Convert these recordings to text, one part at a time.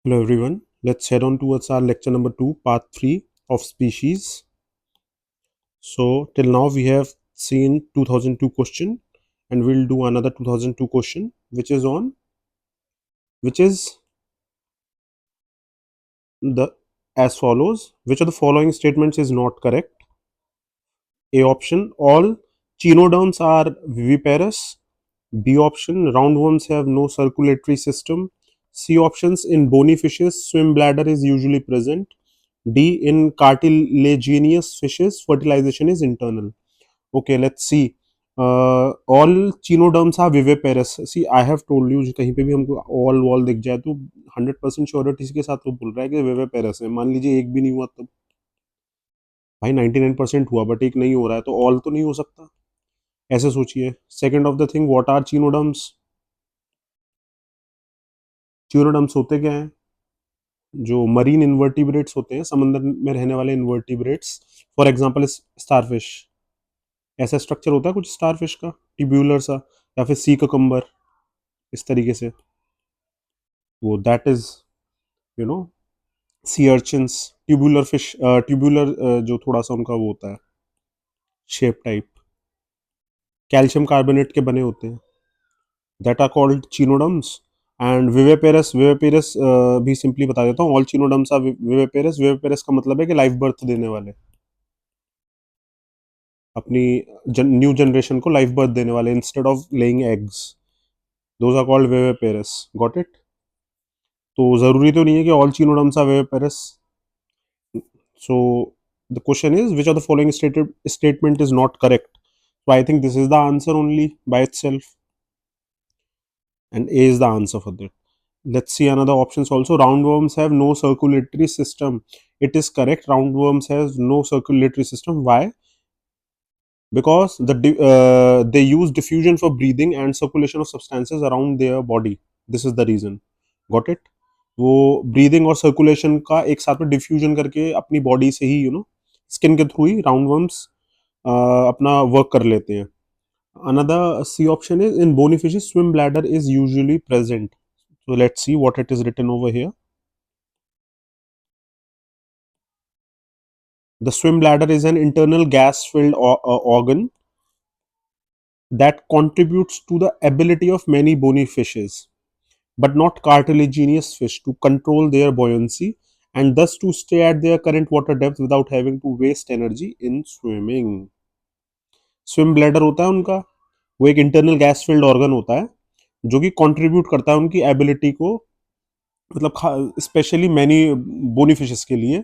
Hello everyone, let's head on towards our lecture number 2, part 3 of species. So till now we have seen 2002 question and we'll do another 2002 question which is the as follows. Which of the following statements is not correct? A option, all chinoderms are viviparous. B option, roundworms have no circulatory system. C options, in bony fishes swim bladder is usually present. D, in cartilaginous fishes fertilization is internal. Okay, let's see. All chinoderms are viviparous. See, I have told you, कहीं पे भी हमको all wall दिख जाए तो 100% surety के साथ वो बोल रहा है कि viviparous है. मान लीजिए एक भी नहीं हुआ तो भाई 99% हुआ बट एक नहीं हो रहा है तो all तो नहीं हो सकता. ऐसे सोचिए. Second of the thing, what are echinoderms? Echinoderms होते क्या हैं? जो मरीन इन्वर्टिब्रेट्स होते हैं, समंदर में रहने वाले इन्वर्टिब्रेट्स. For example starfish. ऐसा स्ट्रक्चर होता है कुछ स्टारफिश का, ट्यूब्यूलर सा, या फिर सी ककम्बर, इस तरीके से. वो that is you know sea urchins. Tubular fish, tubular जो थोड़ा सा उनका वो होता है शेप टाइप, कैल्शियम कार्बोनेट के बने होते हैं. That are called echinoderms. And viviparous, viviparous भी सिंपली बता देता हूँ. All echinoderms are विवेपेरस. विवेपेरस का मतलब है कि लाइफ बर्थ देने वाले, अपनी न्यू जनरेशन को लाइफ बर्थ देने वाले instead of laying eggs. Those are called viviparous. Got it? तो जरूरी तो नहीं है कि all echinoderms are viviparous. So the question is, which of the following statement is not correct? So I think this is the answer only by itself, and A is the answer for that. Let's see another options also. Roundworms have no circulatory system. It is correct. Roundworms has no circulatory system. Why? Because they use diffusion for breathing and circulation of substances around their body. This is the reason. Got it? वो breathing और circulation का एक साथ में diffusion करके अपनी body से ही skin के थ्रू ही राउंडवर्म्स अपना वर्क कर लेते हैं. Another C option is, in bony fishes swim bladder is usually present. So let's see what it is written over here. The swim bladder is an internal gas filled organ that contributes to the ability of many bony fishes, but not cartilaginous fish, to control their buoyancy and thus to stay at their current water depth without having to waste energy in swimming. Swim bladder होता है उनका, वो एक internal gas filled organ होता है जो कि contribute करता है उनकी एबिलिटी को, मतलब स्पेशली मैनी बोनी फिशेस के लिए,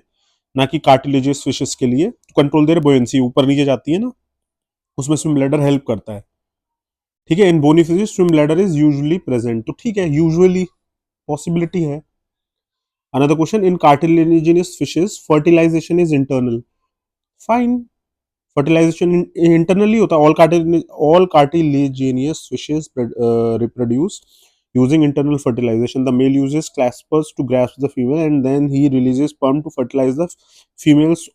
ना कि कार्टिलेजियस फिशेस के लिए. कंट्रोल देयर बुओयंसी, ऊपर नीचे जाती है ना, उसमें स्विम ब्लैडर हेल्प करता है. ठीक है. In bony fishes swim bladder is usually present. तो ठीक है, यूजुअली पॉसिबिलिटी है. Another question, in cartilaginous fishes fertilization is internal. Fine. Fertilization internally होता है. All cartilaginous fishes reproduce using internal fertilization. The male uses claspers to grasp the female and then he releases sperm to fertilize the female's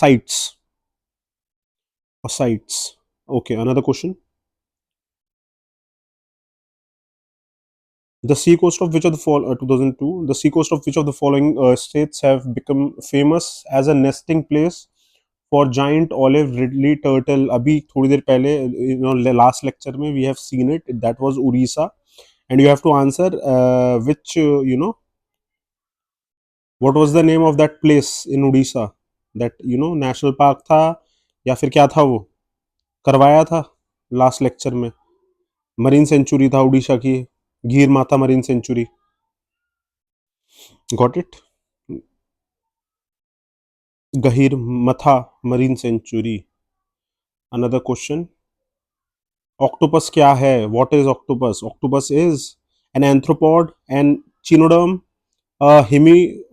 sites or sites. Okay, another question. The seacoast of which of the 2002, the seacoast of which of the following states have become famous as a nesting place for giant olive ridley turtle? अभी थोड़ी देर पहले, last lecture में we have seen it. That was Orissa. And you have to answer which, what was the name of that place in Odisha? That national park था या फिर क्या था वो, करवाया था लास्ट लेक्चर में. मरीन सेंचुरी था उड़ीसा की, गीर माता marine century. Got it? Gahirmatha marine sanctuary. Another question, octopus क्या है? What is octopus? Octopus is an arthropod, an echinoderm, hemi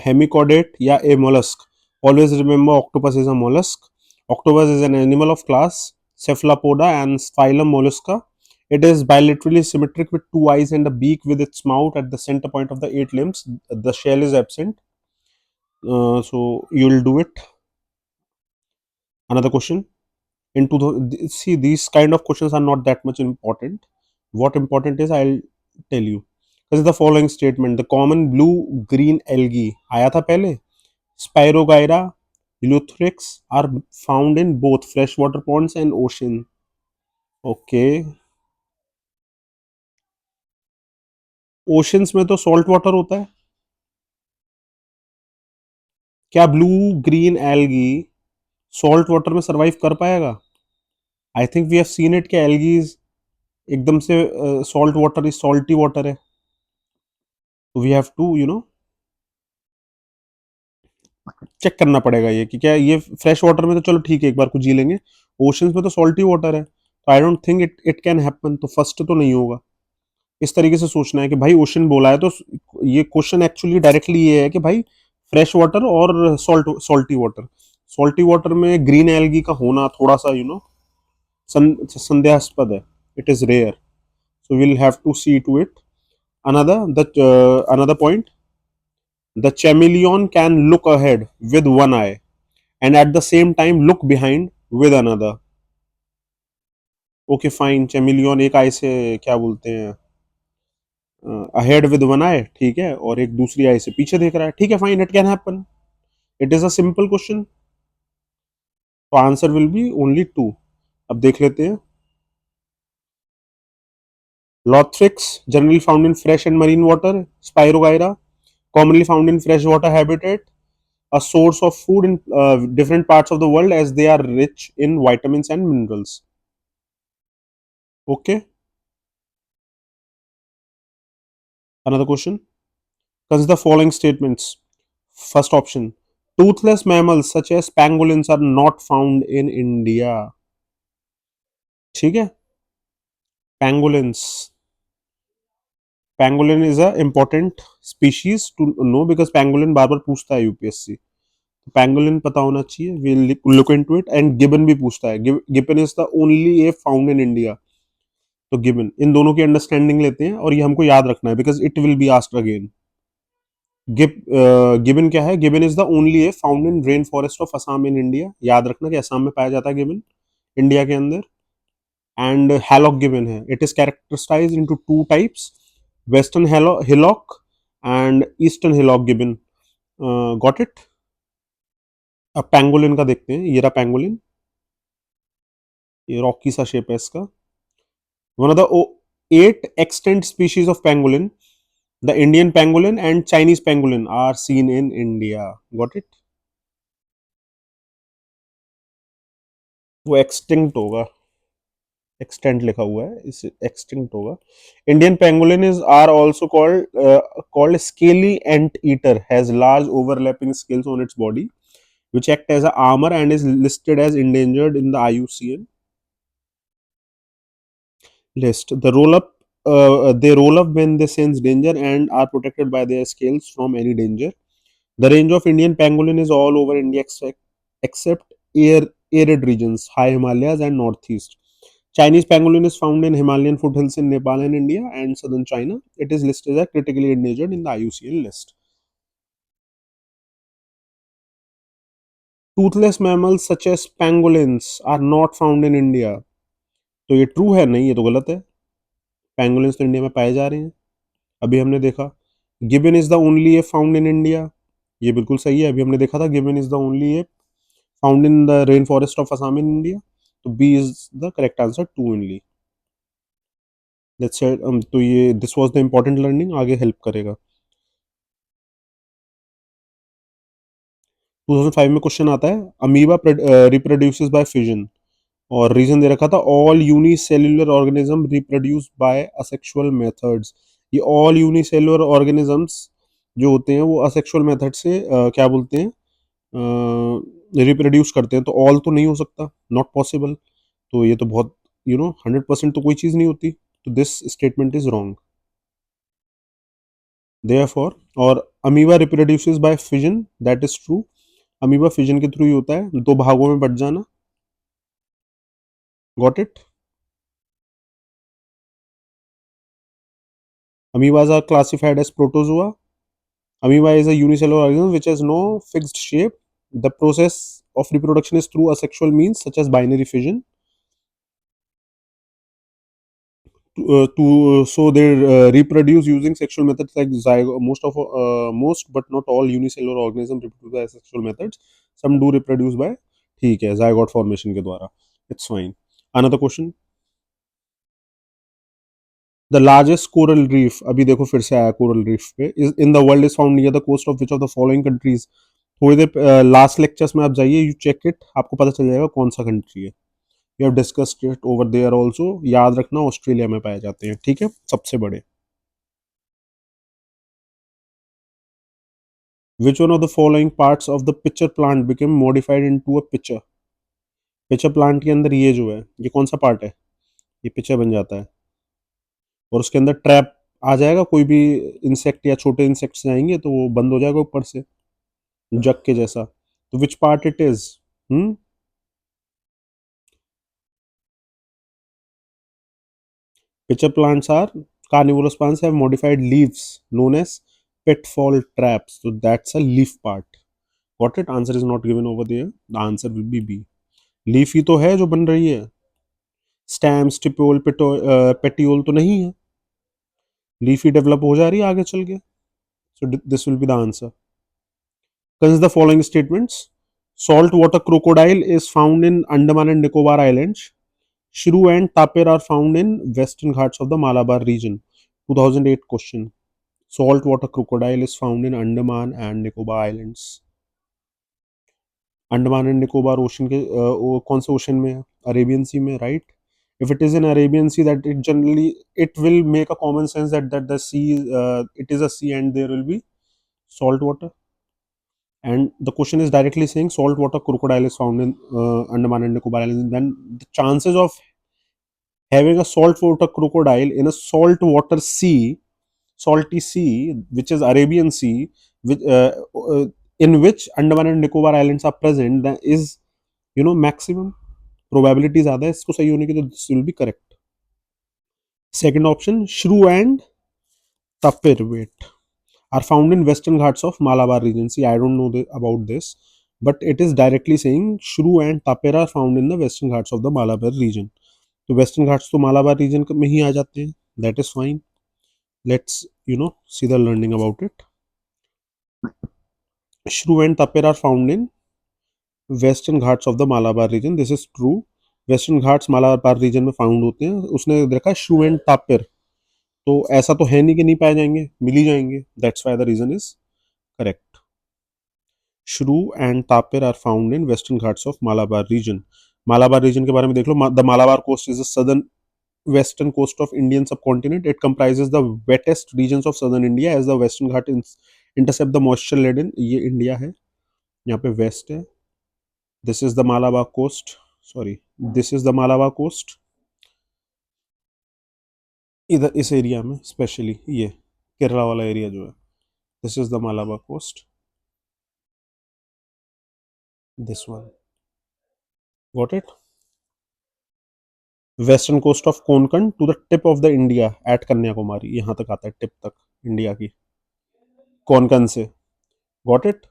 hemichordate या a mollusc. Always remember, octopus is a mollusk. Octopus is an animal of class Cephalopoda and phylum Mollusca. It is bilaterally symmetric with two eyes and a beak with its mouth at the center point of the 8 limbs. The shell is absent. So you will do it. Another question. See, these kind of questions are not that much important. What important is, I'll tell you. Is the following statement the common blue green algae आया था पहले spirogyra ulothrix are found in both fresh water ponds and ocean okay oceans में तो salt water होता है क्या blue green algae salt water में survive कर पाएगा I think we have seen it कि एल्गीज एकदम से salt water is salty water है तो वी हैव टू चेक करना पड़ेगा ये कि क्या ये फ्रेश वाटर में तो चलो ठीक है एक बार कुछ जी लेंगे ओशंस में तो सॉल्टी वाटर है तो I don't think it it can happen तो फर्स्ट तो नहीं होगा इस तरीके से सोचना है कि भाई ओशन बोला है तो ये क्वेश्चन एक्चुअली डायरेक्टली ये है कि भाई फ्रेश वाटर और सॉल्टी वाटर सॉल्टी वाटर में ग्रीन एल्गी का होना थोड़ा सा संदेहास्पद है it is rare so we'll have to see to it another point the chameleon can look ahead with one eye and at the same time look behind with another okay fine chameleon एक eye से क्या बोलते हैं ahead with one आई ठीक है और एक दूसरी आई से पीछे देख रहा है ठीक है fine it can happen it is a simple question तो answer will be only two अब देख लेते हैं ulothrix generally found in fresh and marine water spirogyra commonly found in freshwater habitat a source of food in different parts of the world as they are rich in vitamins and minerals okay another question consider the following statements first option toothless mammals such as pangolins are not found in India ठीक है pangolins pangolin is a important species to know because pangolin बार बार पूछता है UPSC pangolin पता होना चाहिए we'll look into it and gibbon भी पूछता है gibbon is the only ape found in India तो गिबन इन दोनों की अंडरस्टैंडिंग लेते हैं और ये हमको याद रखना है because it will be asked again gibbon क्या है gibbon is the only ape found in rain forest of Assam in India याद रखना कि असम में पाया जाता है गिबन इंडिया के अंदर एंड हैलॉक गिबन है it is characterized into two types western hoolock and eastern hoolock gibbon got it अब पैंगोलिन का देखते हैं ये रहा पैंगोलिन ये रॉकी सा शेप है इसका one of the 8 extant species of pangolin the Indian pangolin and Chinese pangolin are seen in India got it वो extinct होगा extent लिखा हुआ है इस extinct होगा Indian pangolin is are also called scaly ant eater has large overlapping scales on its body which act as a armor and is listed as endangered in the IUCN list. They roll up when they sense danger and are protected by their scales from any danger. The range of Indian pangolin is all over India except arid regions, high Himalayas and northeast. Chinese pangolin is found in Himalayan foothills in Nepal and India and southern China. It is listed as critically endangered in the IUCN list. Toothless mammals such as pangolins are not found in India. तो ये true है नहीं ये तो गलत है पैंगोलिन्स तो India में पाए जा रहे हैं अभी हमने देखा gibbon is the only ape found in India ये बिल्कुल सही है अभी हमने देखा था gibbon is the only ape found in the rain forest of Assam in India तो B is the correct answer two only let's तो ये this was the important learning आगे हेल्प करेगा 2005 में क्वेश्चन आता है अमीबा रिप्रोड्यूसेस बाय फिजन और reason दे रखा था all unicellular organism reproduce by asexual methods ये ऑल यूनिसेल्युलर ऑर्गेनिजम्स जो होते हैं वो असेक्सुअल मेथड से क्या बोलते हैं रिप्रोड्यूस करते हैं तो ऑल तो नहीं हो सकता नॉट पॉसिबल तो ये तो बहुत 100% तो कोई चीज़ नहीं होती तो this statement is wrong therefore और amoeba reproduces by fission that is true amoeba fission के थ्रू ही होता है दो भागों में बट जाना got it amoebas are classified as protozoa amoeba is a unicellular organism which has no fixed shape the process of reproduction is through asexual means such as binary fission So they reproduce using sexual methods like zygote. Most but not all unicellular organisms reproduce by sexual methods. Some do reproduce by, ठीक है, zygote formation के द्वारा. It's fine. Another question. The largest coral reef, अभी देखो फिर से आया coral reef पे, is in the world is found near the coast of which of the following countries. थोड़ी देर लास्ट लेक्चर्स में आप जाइए, यू चेक इट, आपको पता चल जाएगा कौन सा कंट्री है. We have discussed it over there also. याद रखना ऑस्ट्रेलिया में पाए जाते हैं, ठीक है, सबसे बड़े. Which one of the following parts of the pitcher plant became modified into a pitcher? Pitcher plant के अंदर ये जो है, ये कौन सा पार्ट है, ये पिचर बन जाता है और उसके अंदर ट्रैप आ जाएगा. कोई भी इंसेक्ट या छोटे इंसेक्ट्स जाएंगे तो वो बंद हो जाएगा ऊपर से, जग के जैसा. तो which part it is? Hmm pitcher plants are carnivorous plants have modified leaves known as pitfall traps. So that's a leaf part. Got it? Answer is not given over there. The answer will be B. Leaf ही तो है जो बन रही है, STEM stipule petiole तो नहीं है. लीफ ही डेवलप हो जा रही है आगे चल के. So this will be the answer. Consider the following statements. Saltwater crocodile is found in Andaman and Nicobar Islands. Shrew and tapir are found in Western Ghats of the Malabar region. 2008 question. Saltwater crocodile is found in Andaman and Nicobar Islands. Andaman and Nicobar ocean के कौन से ocean में है? Arabian सी में, right. If it is in Arabian Sea, that it generally, it will make a common sense that the sea, it is a sea and there will be salt water. And the question is directly saying saltwater crocodile is found in Andaman and Nicobar Islands. Then the chances of having a saltwater crocodile in a saltwater sea, salty sea, which is Arabian Sea, which, in which Andaman and Nicobar Islands are present, that is, maximum. Probability ज़्यादा है इसको सही होने की, तो this will be correct. Second option, shrew and tapir, wait, are found in Western Ghats of Malabar region. See, I don't know about this, but it is directly saying shrew and tapir are found in the Western Ghats of the Malabar region. तो western Ghats तो Malabar region में ही आ जाते हैं. That is fine. Let's see the learning about it. Shrew and tapir are found in western Ghats of the Malabar region. This is true. Western Ghats Malabar region में found होते हैं. उसने देखा श्रू एंड tapir, तो ऐसा तो है नहीं कि नहीं पाए जाएंगे, मिल ही जाएंगे. That's why the region is correct. Shrew and tapir are found in western Ghats of Malabar region. Malabar region के बारे में देख लो. The Malabar coast is the southern western coast of Indian subcontinent. It comprises the wettest regions of southern India as the Western Ghat intercept the moisture laden. ये India है, यहाँ पे west है. This is the Malabar coast, sorry, this is the Malabar coast. इधर इस area में specially ये केरला वाला एरिया जो है, this is the Malabar coast. This one, got it. Western coast of Konkan to the tip of the India at Kanyakumari, यहाँ तक आता है, टिप तक इंडिया की, कोंकण से. Got it.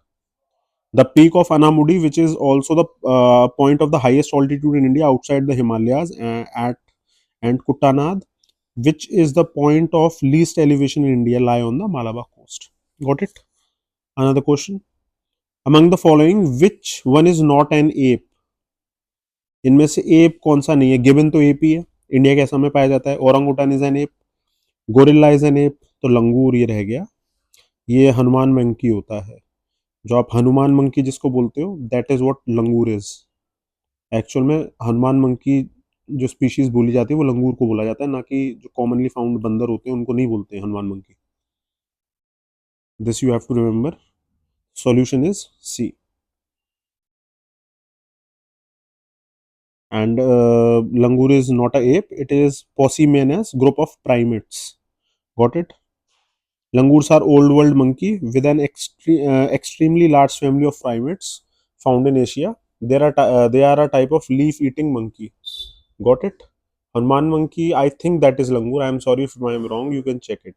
The peak of Anamudi, which is also the point of the highest altitude in India outside the Himalayas, at and Kuttanad, which is the point of least elevation in India, lie on the Malabar coast. Got it? Another question. Among the following, which one is not an ape? इनमें से app कौन सा नहीं है? Gibbon तो app ही है, India के असम में पाया जाता है. Orangutan is an app, gorilla is an app, तो लंगूर ये रह गया. ये हनुमान मंकी होता है. जो आप हनुमान मंकी जिसको बोलते हो, that is what langur is. Actual में हनुमान मंकी जो स्पीशीज बोली जाती है वो लंगूर को बोला जाता है, ना कि जो कॉमनली फाउंड बंदर होते हैं उनको नहीं बोलते हैं Hanuman monkey. This you have to remember. Solution is C. And langur is not a ape, it is पॉसीमेनस group of primates. Got it. Langurs are old world monkey with an extremely large family of primates found in Asia. They are a type of leaf eating monkey. Got it? Hanuman monkey, I think that is langur. I am sorry if I am wrong. You can check it.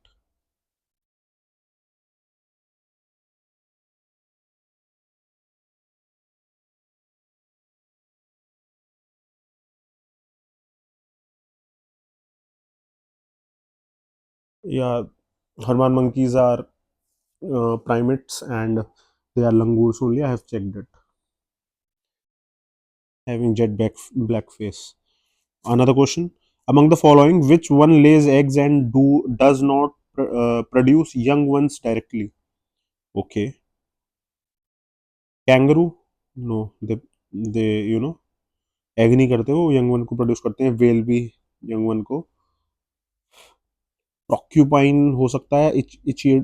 Yeah, Hermann monkeys are primates and they are langurs only. I have checked it. Having black face. Another question. Among the following, which one lays eggs and does not produce young ones directly? Okay. Kangaroo? No, they egg नहीं करते, वो young one को produce करते हैं. Well भी young one को. Porcupine हो सकता है, इची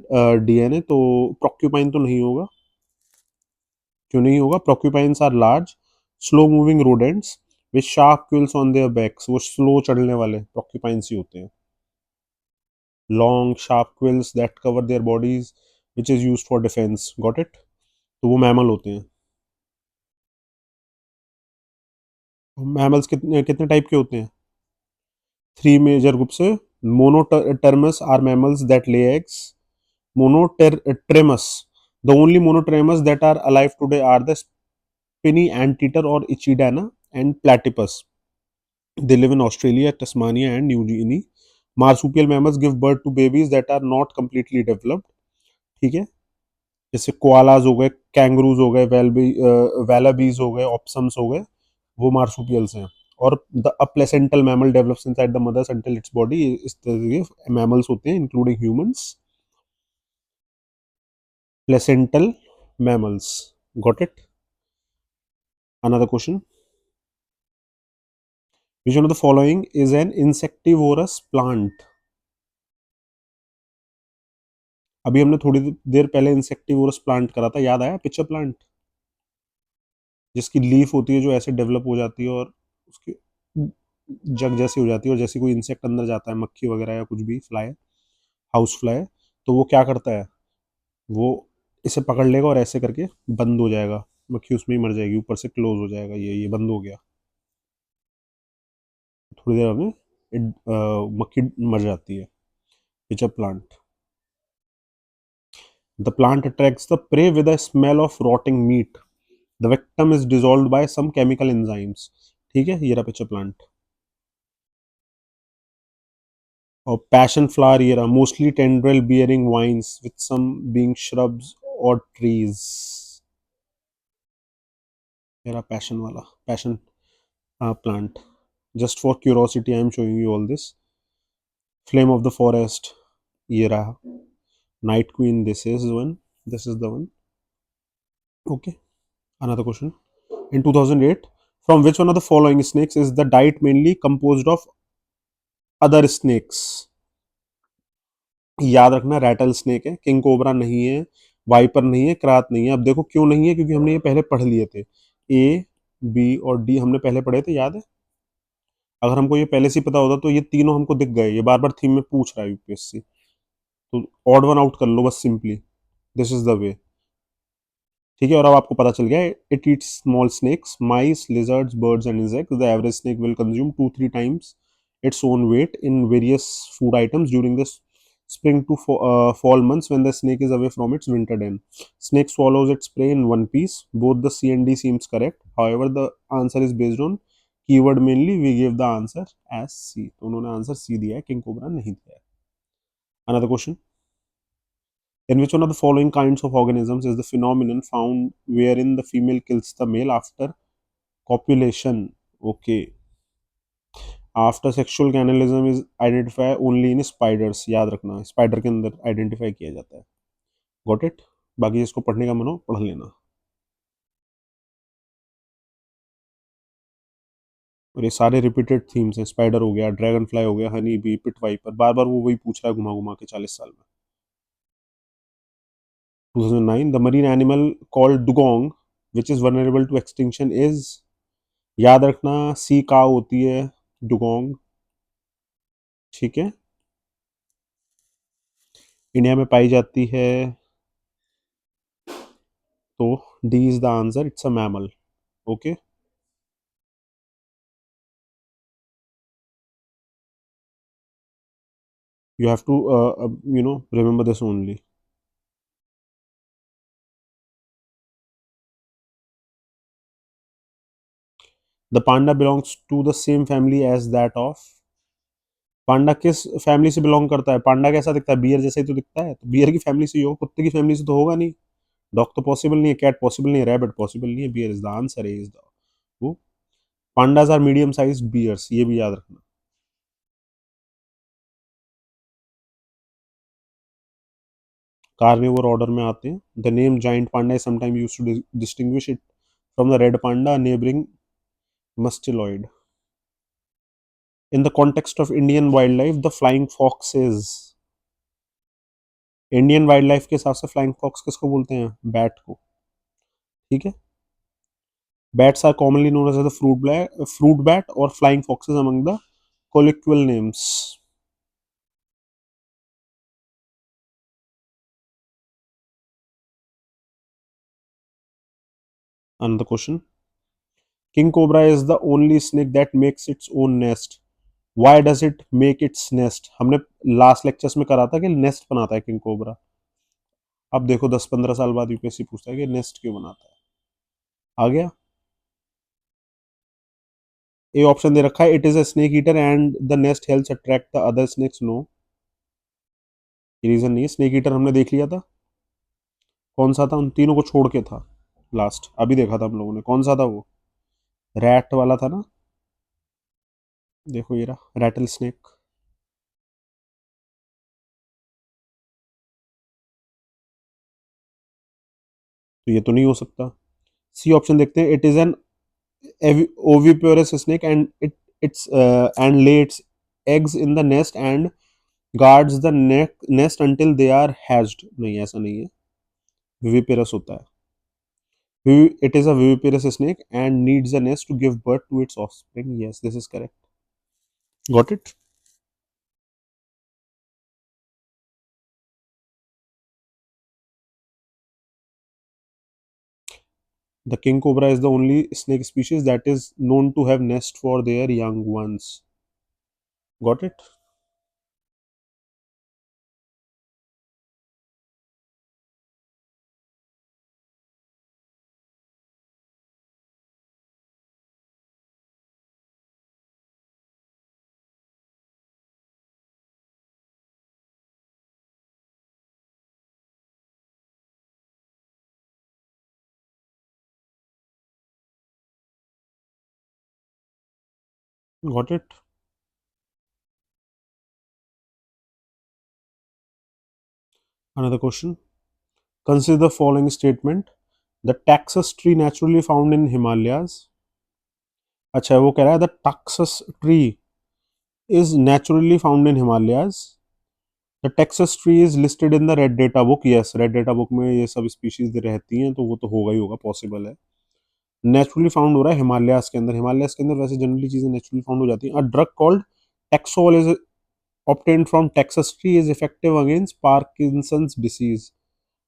डीएनए तो. प्रोक्यूपाइन तो नहीं होगा. क्यों नहीं होगा? Porcupines are large slow moving rodents with sharp quills on their backs. वो स्लो चढ़ने वाले प्रोक्यूपाइंस ही होते हैं. Long sharp quills that cover their bodies which is used for defence. Got it? तो वो मैमल होते हैं. मैमल्स कितने कितने टाइप के होते हैं? थ्री मेजर ग्रुप से. Monotremes are mammals that lay eggs. Monotremous. The only monotremous that are alive today are the spiny anteater or Echidna and platypus. They live in Australia, Tasmania, and New Guinea. Marsupial mammals give birth to babies that are not completely developed. ठीक है. जैसे कोआलाज हो गए, kangaroos हो गए, वेलाबीज हो गए, ऑप्सम्स हो गए, वो मार्सुपियल्स हैं. और the placental mammal develops inside the mother's until its body. इस तरह के मैमल्स होते हैं including humans. Placental mammals. Got it? Another question. Which one of the following is an insectivorous plant? अभी हमने थोड़ी देर पहले इंसेक्टिवोरस प्लांट करा था, याद आया? पिक्चर प्लांट, जिसकी लीफ होती है जो ऐसे डेवलप हो जाती है और उसकी जग जैसी हो जाती है, और जैसे कोई इंसेक्ट अंदर जाता है, मक्खी वगैरह या कुछ भी, फ्लाई, हाउस फ्लाई, तो वो क्या करता है? वो इसे पकड़ लेगा और ऐसे करके बंद हो जाएगा. मक्खी उसमें ही मर जाएगी, ऊपर से क्लोज हो जाएगा. ये बंद हो गया. थोड़ी देर में मक्खी मर जाती है. Pitcher plant. The plant attracts the prey with a smell of rotting meat. The victim is dissolved by some chemical enzymes. ठीक है, ये रहा पिक्चर प्लांट. और पैशन फ्लावर ये रहा, mostly tendril bearing vines with some being shrubs or trees. ये रहा passion वाला, passion plant. Just for curiosity, I am showing you all this. Flame of the forest ये रहा. Night queen, this is one. This is the one. Okay. Another question. In 2008, from which one of the following snakes is the diet mainly composed of other snakes? याद रखना, rattle snake है, king cobra नहीं है, wiper नहीं है, क्रात नहीं है. अब देखो क्यों नहीं है, क्योंकि हमने ये पहले पढ़ लिए थे. ए, बी और डी हमने पहले पढ़े थे, याद है? अगर हमको ये पहले से ही पता होता तो ये तीनों हमको दिख गए. ये बार बार थीम में पूछ रहा है यूपीएससी, तो ऑड वन आउट कर लो बस simply. This is the way. ठीक है, और अब आपको पता चल गया. It eats small snakes, mice, lizards, birds and insects. The average snake will consume 2-3 times its own weight in various food items during the spring to fall months when the snake is away from its winter den. Snake swallows its prey in one piece. Both the C and D seems correct. However, the answer is based on keyword mainly. We gave the answer as C. तो उन्होंने answer C दिया है, king cobra नहीं दिया है. Another question. In which one of the following kinds of organisms is the phenomenon found wherein the female kills the male after copulation? Okay. After sexual cannibalism is identified only in spiders. याद रखना, spider के अंदर identify किया जाता है. Got it? बाकी जिसको पढ़ने का मन हो पढ़ लेना. और ये सारे रिपीटेड थीम्स हैं. स्पाइडर हो गया, ड्रैगन फ्लाई हो गया, हनी बी, पिट वाइपर, बार बार वो वही पूछ रहा है घुमा घुमा के 40 साल में. 2009. The marine animal called dugong which is vulnerable to extinction is. याद रखना, सी काव होती है डुगोंग. ठीक है, इंडिया में पाई जाती है. तो D is the answer. It's a mammal. Okay. You have to remember this only. The panda belongs to the same family as that of. पांडा किस फैमिली से बिलोंग करता है? पांडा कैसा दिखता है? बियर जैसा ही तो दिखता है, तो बियर की फैमिली से ही होगा, कुत्ते की फैमिली से तो होगा नहीं। डॉग तो पॉसिबल नहीं है, कैट पॉसिबल नहीं है, रैबिट पॉसिबल नहीं है, bear is the answer, is the वो। Pandas are medium size bears, ये भी याद रखना। कार्निवोर ऑर्डर में आते हैं। The name giant panda is sometime used to distinguish it from the red panda neighbouring musteloid. In the context of Indian wildlife, the flying fox is Indian wild life के हिसाब से flying fox किसको बोलते हैं? Bat को। ठीक है। Bats are commonly known as the fruit bat और flying foxes among the colloquial names. Another question. King cobra is the only snake that makes its own nest. Why does it make its nest? हमने last lectures में करा था कि nest बनाता है king cobra. अब देखो 10-15 साल बाद यूपीएससी पूछता है कि नेस्ट क्यों बनाता है। आ गया। ए ऑप्शन दे रखा है, it is a snake eater and the nest helps attract the other snakes. No, ये रीजन नहीं है। स्नेक ईटर हमने देख लिया था, कौन सा था? उन तीनों को छोड़ के था लास्ट, अभी देखा था हम लोगों ने, कौन सा था वो? रैट वाला था ना। देखो ये रहा रैटल स्नेक। तो ये तो नहीं हो सकता। सी ऑप्शन देखते हैं, it is an oviparous snake and it's and lay its eggs in the nest and guards the nest until they are hatched। नहीं, ऐसा नहीं है, viviparous होता है। It is a viviparous snake and needs a nest to give birth to its offspring। Yes, this is correct. Got it? The king cobra is the only snake species that is known to have nest for their young ones। Got it? Got it? Another question. Consider the following statement. The taxus tree naturally found in Himalayas। अच्छा, वो कह रहा है the Texas tree is naturally found in Himalayas। The Texas tree is listed in the Red Data Book। Yes, Red Data Book में ये सब species रहती हैं, तो वो तो होगा ही होगा, पॉसिबल है। नेचुरली फाउंड हो रहा है हिमालयास के अंदर। हिमालयास के अंदर वैसे जनरली चीजें नेचुरली फाउंड हो जाती हैं। A drug called taxol is obtained from Texas tree is effective against Parkinson's disease।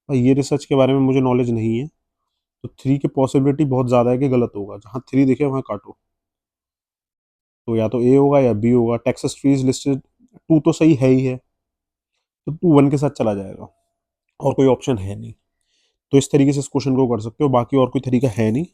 भाई ये रिसर्च के बारे में मुझे नॉलेज नहीं है, तो थ्री की पॉसिबिलिटी बहुत ज़्यादा है कि गलत होगा। जहाँ थ्री दिखे वहाँ काटो, तो या तो ए होगा या बी होगा। टेक्सास ट्रीज लिस्टेड, टू तो सही है ही है, तो टू वन के साथ चला जाएगा, और कोई ऑप्शन है नहीं। तो इस तरीके से इस क्वेश्चन को कर सकते हो, बाकी और कोई तरीका है नहीं।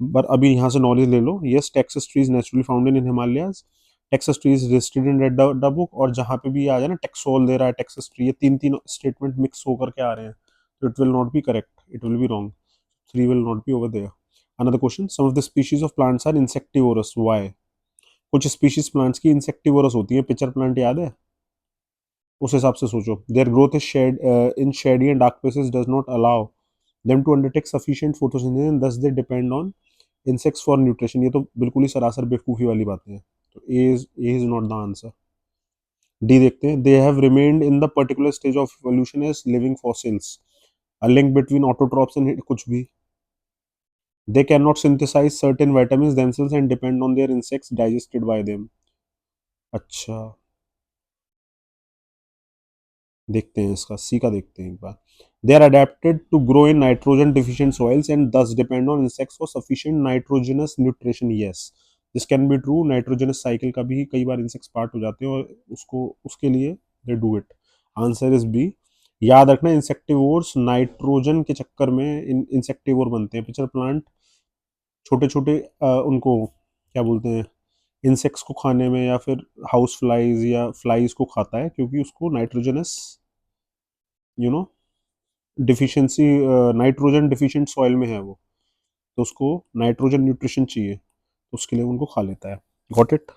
पर अभी यहाँ से नॉलेज ले लो। Yes, Texas trees naturally found in Himalayas. Texas trees listed in red book, और जहाँ पे भी आ जाए ना टेक्सोल दे रहा है, टेक्सास ट्री, ये तीन तीन स्टेटमेंट मिक्स होकर के आ रहे हैं, तो it will not be correct, it will be wrong. Three will not be over there. Another question, some of the species of plants are insectivorous. Why? कुछ स्पीशीज प्लांट्स की इंसेक्टिवोरस होती है। Pitcher plant याद है? उस हिसाब से सोचो। Their growth is shade in shady and dark places does not allow them to undertake sufficient photosynthesis and thus they depend on insects for nutrition। ये तो बिल्कुल ही सरासर बेवकूफ़ी वाली बातें हैं, तो A is not the answer. D देखते हैं। They have remained in the particular stage of evolution as living fossils. A link between autotrophs and कुछ भी। They can not synthesise certain vitamins themselves and depend on their insects digested by them। अच्छा, देखते हैं इसका, सी का देखते हैं एक बार। They are adapted to grow in nitrogen deficient soils and thus depend on insects for sufficient nitrogenous nutrition. Yes, this can be true. Nitrogenous cycle का भी कई बार इंसेक्ट्स पार्ट हो जाते हैं, और उसको उसके लिए they do it. Answer is B. याद रखना, इंसेक्टिवोर्स नाइट्रोजन के चक्कर में इंसेक्टिवोर बनते हैं। पिक्चर प्लांट छोटे छोटे उनको क्या बोलते हैं, इंसेक्ट्स को खाने में या फिर हाउस फ्लाइज या फ्लाइज को खाता है, क्योंकि उसको nitrogenous you know deficiency, nitrogen deficient soil में है वो, तो उसको नाइट्रोजन न्यूट्रिशन चाहिए, तो उसके लिए उनको खा लेता है। Got it?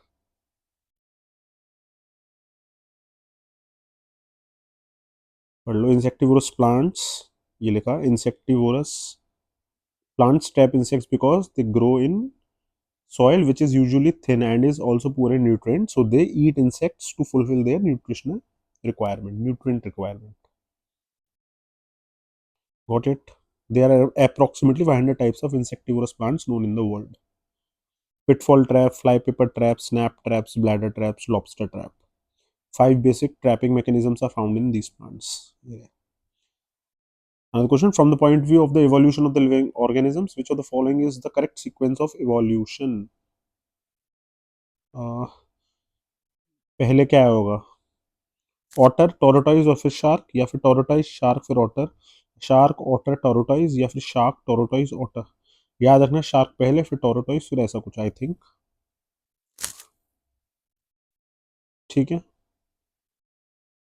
पढ़ लो। इंसेक्टिवोरस प्लांट्स, ये लिखा insectivorous plants trap insects because they grow in soil which is usually thin and is also poor in nutrients, so they eat insects to fulfill their nutrient requirement. Got it? There are approximately 500 types of insectivorous plants known in the world. Pitfall trap, fly paper trap, snap traps, bladder traps, lobster trap. Five basic trapping mechanisms are found in these plants. Yeah. Another question: from the point of view of the evolution of the living organisms, which of the following is the correct sequence of evolution? uh, पहले क्या होगा? Otter टोरोटाइज और फिर shark, या फिर टोरोटाइज shark फिर otter, shark otter टोरोटाइज, या फिर शार्क टोरोटाइज ऑटर? याद रखना, शार्क पहले फिर टोरोटाइज फिर ऐसा कुछ आई थिंक। ठीक है,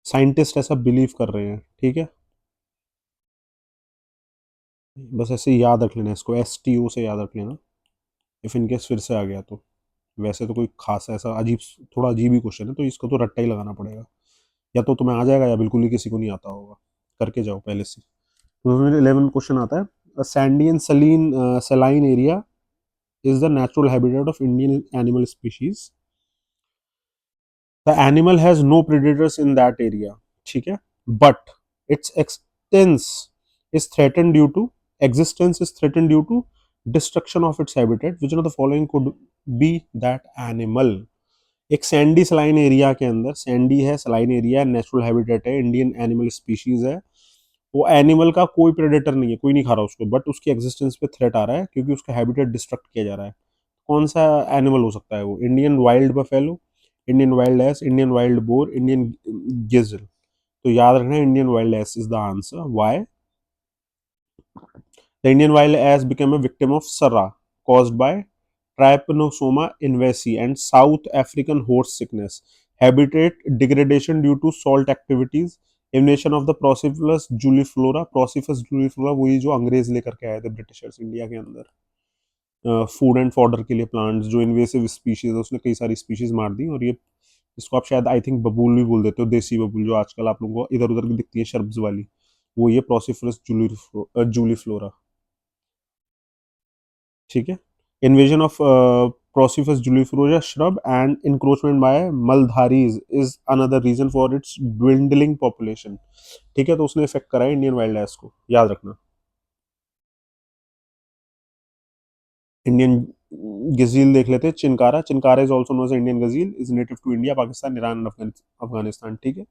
साइंटिस्ट ऐसा बिलीव कर रहे हैं। ठीक है, बस ऐसे ही याद रख लेना इसको, STO से याद रख लेना, इफ इनकेस फिर से आ गया तो। वैसे तो कोई खास ऐसा अजीब, थोड़ा अजीब ही क्वेश्चन है, तो इसको तो रट्टा ही लगाना पड़ेगा, या तो तुम्हें आ जाएगा या बिल्कुल ही किसी को नहीं आता होगा। करके जाओ पहले से। 2011 क्वेश्चन आता है, Sandy and saline area is the natural habitat of Indian animal species. The animal has no predators in that area. ठीक है, but its is threatened due to existence is threatened due to destruction of its habitat. Which one of the following could be that animal? एक Sandy saline area के अंदर, Sandy है, saline area, natural habitat है, Indian animal species है, वो animal का कोई predator नहीं है, कोई नहीं खा रहा उसको, बट उसकी एग्जिस्टेंस पे थ्रेट आ रहा है क्योंकि उसका हैबिटेट डिस्ट्रक्ट किया जा रहा है। कौन सा एनिमल हो सकता है वो? Indian wild buffalo, Indian wild ass, Indian wild boar, Indian gazelle. तो याद रखना, Indian wild ass is the answer. Why? The Indian wild ass became a victim of surra caused by trypanosoma invasi and South African horse sickness, habitat degradation due to salt activities, invasion of the Prociflus juliflora। Prociflus juliflora वही जो अंग्रेज लेकर के आए थे Britishers India के अंदर, food and fodder के लिए प्लांट्स, जो इन्वेसिव स्पीशीज है उसने कई सारी स्पीशीज मार दी, और ये इसको आप शायद आई थिंक बबूल भी बोल देते हो, देसी बबूल, जो आजकल आप लोगों को इधर उधर भी दिखती है शर्ब्स वाली, वो ये प्रोसिफरस जूलीफ्लोरा। ठीक है, इन्वेजन ऑफ प्रोसिफरस जूलीफ्लोरा shrub and encroachment by Maldharis is another reason for its dwindling population। ठीक है, तो उसने इफेक्ट करा है इंडियन वाइल्ड लाइफ को, याद रखना। इंडियन गजील देख लेते हैं, chinkara, chinkara is also known as Indian gazelle, is native to India, Pakistan, Iran and Afghanistan. ठीक है,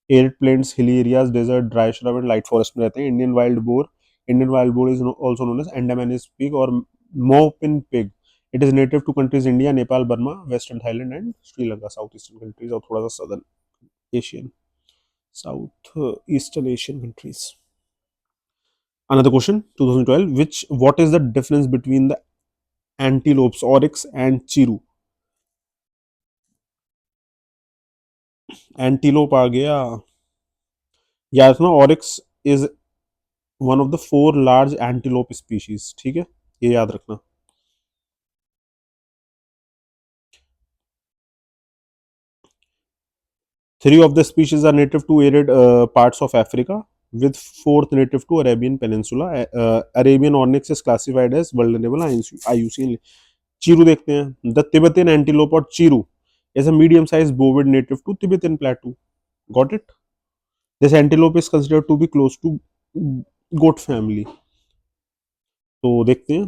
arid plains, hilly areas, desert, dry shrub and light forest में रहते हैं। Indian wild boar, Indian wild boar is also known as Andaman pig और Moupin pig. It is native to countries India, Nepal, Burma, western Thailand and Sri Lanka, south eastern countries, और थोड़ा सा southern Asian, south eastern Asian countries. Another question, 2012, which what is the difference between the antelopes oryx and chiru? Antelope आ गया, याद रखना, oryx is one of the four large antelope species। ठीक है, ये याद रखना। Three of the species are native to arid parts of Africa, with fourth native to Arabian Peninsula. Arabian onyx is classified as vulnerable IUCN। Chiru देखते हैं, the Tibetan antelope और Chiru is a medium-sized bovid native to Tibetan plateau। Got it? This antelope is considered to be close to goat family। तो देखते हैं,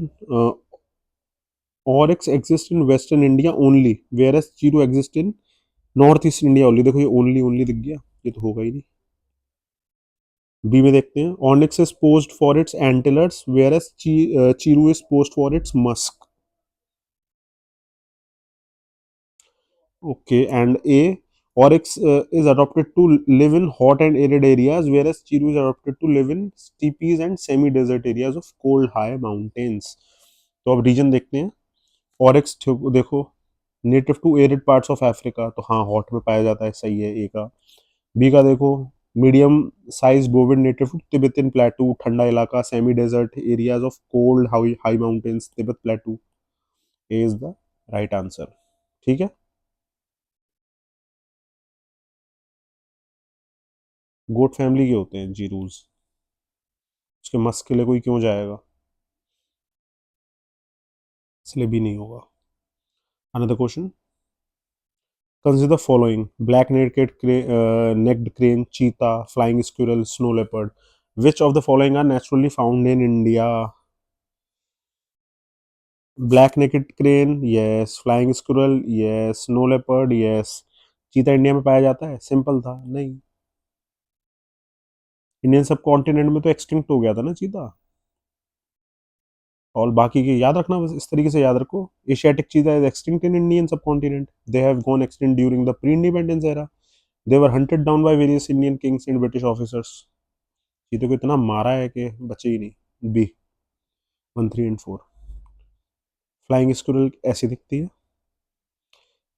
oryx exists in western India only, whereas Chiru exist in north east India only. देखो ये only only दिख गया, ये तो होगा ही नहीं। बी में देखते हैं, onyx is poached for its antlers whereas chiru is poached for its musk. Okay, and A, oryx is adapted to live in hot and arid areas, whereas chiru is adapted to live in steppes and semi desert areas of cold high mountains। तो अब reason देखते हैं। oryx देखो, native to arid parts of Africa, तो हाँ hot में पाया जाता है, सही है ए का। बी का देखो, medium size bovid native to Tibetan plateau, ठंडा इलाका, semi desert areas of cold high high mountains, Tibet plateau. A is the right answer. ठीक है। गोट फैमिली के होते हैं जीरूज, उसके मस्क के लिए कोई क्यों जाएगा, इसलिए भी नहीं होगा। Another question, consider the following: black naked necked crane, cheetah, flying squirrel, snow leopard. Which of the following are naturally found in India? Black naked crane, yes. Flying squirrel, yes. Snow leopard, yes. चीता India में पाया जाता है, simple था, नहीं। Indian सब continent में तो एक्सटिंक्ट हो गया था ना चीता। और बाकी के याद रखना, बस इस तरीके से याद रखो। Asiatic cheetah is extinct in Indian subcontinent, they have gone extinct during the pre independence era, they were hunted down by various Indian kings and British officers. चीते को इतना मारा है कि बचे ही नहीं। B, 1, 3 and 4। फ्लाइंग स्क्विरल ऐसी दिखती है,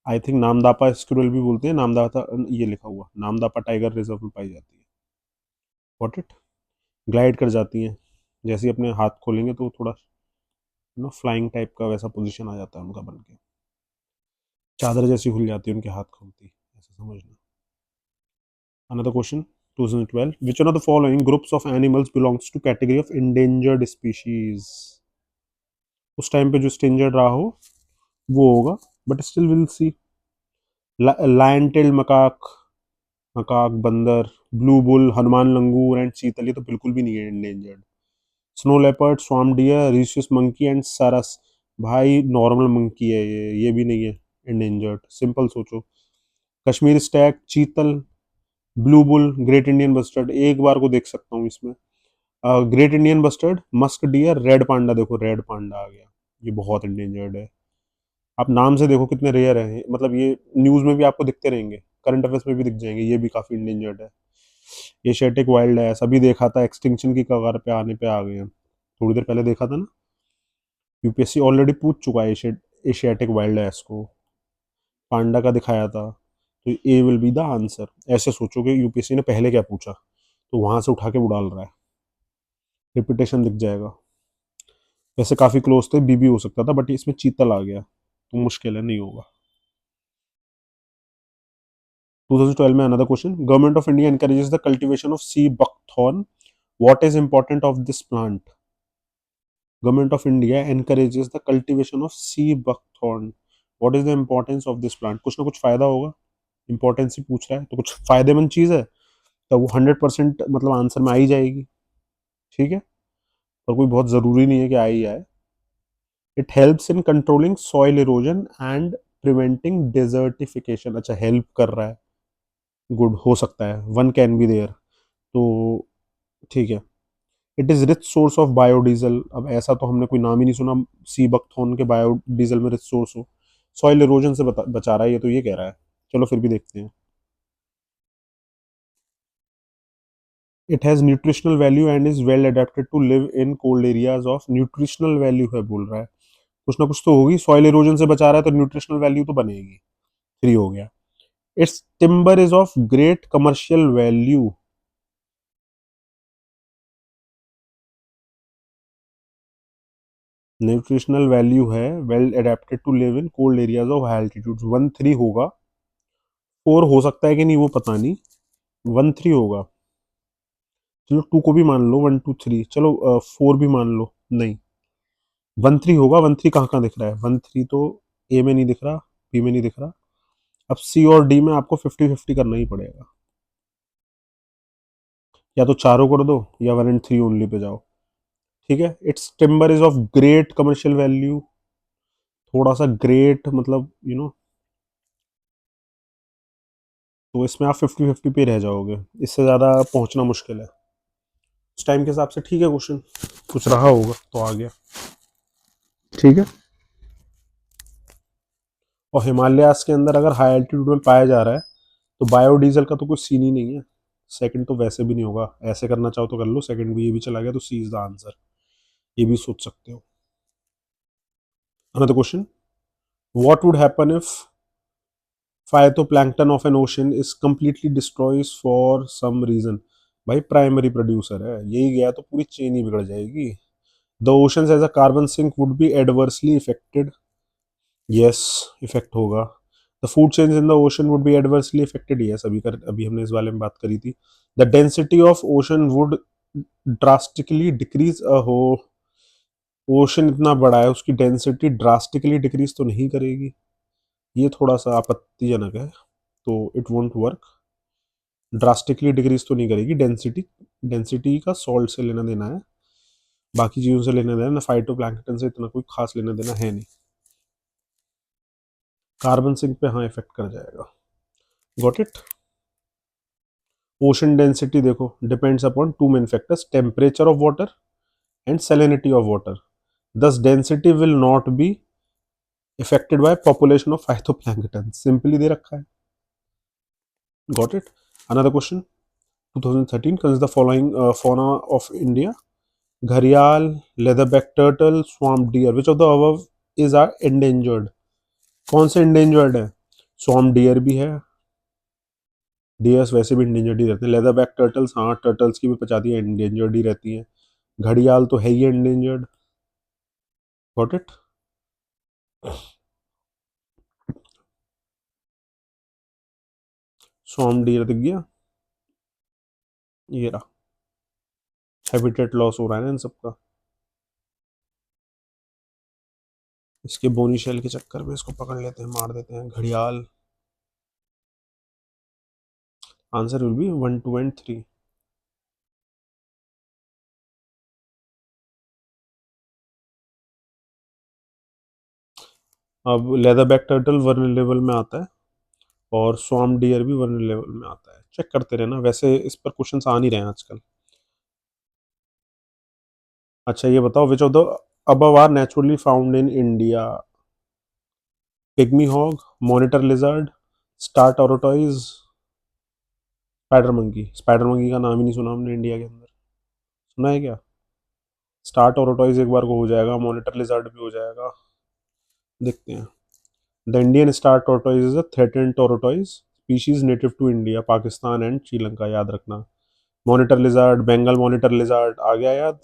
आई थिंक नामदापा स्क्विरल भी बोलते हैं, नामदापा ये लिखा हुआ, नामदापा टाइगर रिजर्व में पाई जाती है। वॉट इट, ग्लाइड कर जाती हैं, जैसे ही अपने हाथ खोलेंगे तो थोड़ा ना फ्लाइंग टाइप का वैसा पोजीशन आ जाता है उनका बन के, चादर जैसी खुल जाती है उनके हाथ खोलती, ऐसा समझना। Another question, 2012, which one of the following groups of animals belongs to category of endangered species? उस टाइम पे जो स्टेंजर्ड रहा हो वो होगा, but still will see. Lion tailed macaque, macaque बंदर, blue bull, Hanuman langur and chital, ये तो बिल्कुल भी नहीं है endangered। Snow leopard, swamp deer, rhesus monkey and sarus, भाई नॉर्मल मंकी है ये भी नहीं है endangered, सिंपल सोचो। कश्मीर स्टैग, चीतल, blue bull, great Indian bustard, एक बार को देख सकता हूँ इसमें। Great Indian bustard, musk deer, red panda, देखो रेड पांडा आ गया, ये बहुत इंडेंजर्ड है। आप नाम से देखो कितने रेयर हैं, मतलब ये न्यूज में भी आपको दिखते रहेंगे, करंट अफेयर्स में भी दिख जाएंगे, ये भी काफी इंडेंजर्ड है। एशियाटिक वाइल्ड है, सभी देखा था, एक्सटिंक्शन की कगार पे आने पे आ गए हैं, थोड़ी देर पहले देखा था ना। यूपीएससी ऑलरेडी पूछ चुका है एशियाटिक वाइल्ड है इसको, पांडा का दिखाया था, तो ए विल बी द आंसर। ऐसे सोचो कि यूपीएससी ने पहले क्या पूछा, तो वहां से उठा के उड़ाल रहा है, रिपीटेशन दिख जाएगा। वैसे काफी क्लोज थे, बीबी हो सकता था, बट इसमें चीतल आ गया, तो मुश्किल है, नहीं होगा। 2012 में another question, government of India encourages the cultivation of sea buckthorn, what is important of this plant? Government of India encourages the cultivation of sea buckthorn, what is the importance of this plant? कुछ ना कुछ फायदा होगा, importance ही पूछ रहा है तो कुछ फायदेमंद चीज है, तो वो 100% मतलब आंसर में आ ही जाएगी। ठीक है, और कोई बहुत जरूरी नहीं है कि आ ही आए। It helps in controlling soil erosion and preventing desertification, अच्छा हेल्प कर रहा है, गुड, हो सकता है, वन कैन बी देयर, तो ठीक है। It is rich source of biodiesel, अब ऐसा तो हमने कोई नाम ही नहीं सुना सी बकथॉर्न के बायोडीजल में रिच सोर्स हो। सॉइल इरोजन से बचा रहा है, ये तो ये कह रहा है, चलो फिर भी देखते हैं। It has nutritional value and is well adapted to live in cold areas of, nutritional value है बोल रहा है, कुछ ना कुछ तो होगी, सॉइल इरोजन से बचा रहा है तो न्यूट्रिशनल वैल्यू तो बनेगी। 3 हो गया। Its timber is of great commercial value, nutritional value है, well adapted to live in cold areas of high altitude, 1, 3 होगा। 4 हो सकता है कि नहीं वो पता नहीं, 1, 3 होगा। चलो 2 को भी मान लो, 1, 2, 3, चलो 4 भी मान लो, नहीं 1, 3 होगा। 1, 3 कहाँ कहाँ दिख रहा है, 1, 3 तो ए में नहीं दिख रहा, बी में नहीं दिख रहा, अब सी और डी में आपको 50-50 करना ही पड़ेगा, या तो चारों कर दो या 1 एंड 3 ओनली पे जाओ। ठीक है, it's timber is of great commercial value, थोड़ा सा ग्रेट मतलब तो इसमें आप 50-50 पे रह जाओगे, इससे ज़्यादा पहुंचना मुश्किल है। उस टाइम के हिसाब से ठीक है, क्वेश्चन कुछ रहा होगा तो आ गया। ठीक है, और हिमालयास के अंदर अगर हाई एल्टीट्यूड में पाया जा रहा है तो बायोडीजल का तो कोई सीन ही नहीं है, सेकंड तो वैसे भी नहीं होगा, ऐसे करना चाहो तो कर लो, सेकंड भी ये भी चला गया तो सी इज द आंसर, ये भी सोच सकते हो। Another question, What would happen if phytoplankton of an ocean is completely destroys for some reason? भाई प्राइमरी प्रोड्यूसर है, यही गया तो पूरी चेन ही बिगड़ जाएगी. The oceans as a carbon sink would be adversely affected. Yes, effect होगा. The food chains in the ocean would be adversely affected. Yes, अभी हमने इस बारे में बात करी थी. The density of ocean would drastically decrease. हो ओशन इतना बड़ा है, उसकी डेंसिटी ड्रास्टिकली डिक्रीज तो नहीं करेगी, ये थोड़ा सा आपत्तिजनक है. तो it won't work. Drastically decrease तो नहीं करेगी डेंसिटी. डेंसिटी का सॉल्ट से लेना देना है, बाकी चीज़ों से लेना देना ना, फाइटो प्लैंकटन से इतना कोई खास लेना देना है नहीं. कार्बन सिंक पे हाँ इफेक्ट कर जाएगा. Got it. ओशन डेंसिटी देखो depends upon two main factors, temperature of water and salinity of water. Thus density will not be affected by population of phytoplankton. Simply दे रखा है. Got it. Another question. 2013 considers the following fauna of India: gharial, leatherback turtle, swamp deer. Which of the above is are endangered? कौन से endangered है? swamp deer भी है. Dears वैसे भी endangered ही रहते हैं. leatherback turtles, हाँ turtles की भी प्रजातियां endangered ही रहती हैं. घड़ियाल तो है ही endangered. Got it. swamp deer दिख गया, ये रहा. हैबिटेट लॉस हो रहा है ना इन सबका, इसके बोनी शेल के चक्कर में इसको पकड़ लेते हैं, मार देते हैं. घड़ियाल. Answer will be 1, 2 and 3. अब लेदर बैक टर्टल वर्नरेबल में आता है और स्वाम डियर भी वर्नरेबल में आता है. चेक करते रहना, वैसे इस पर क्वेश्चंस आ नहीं रहे हैं आजकल. अच्छा ये बताओ, which of the above are naturally found in India? Pygmy hog, monitor lizard, star tortoise, spider monkey. Spider monkey का नाम ही नहीं सुना हमने इंडिया के अंदर, सुना है क्या? स्टार टोरोटॉइज एक बार को हो जाएगा, मॉनिटर लिजर्ड भी हो जाएगा. देखते हैं. The Indian star tortoise is a threatened tortoise species native to India, Pakistan and Sri Lanka. याद रखना. Monitor lizard, Bengal monitor lizard आ गया याद,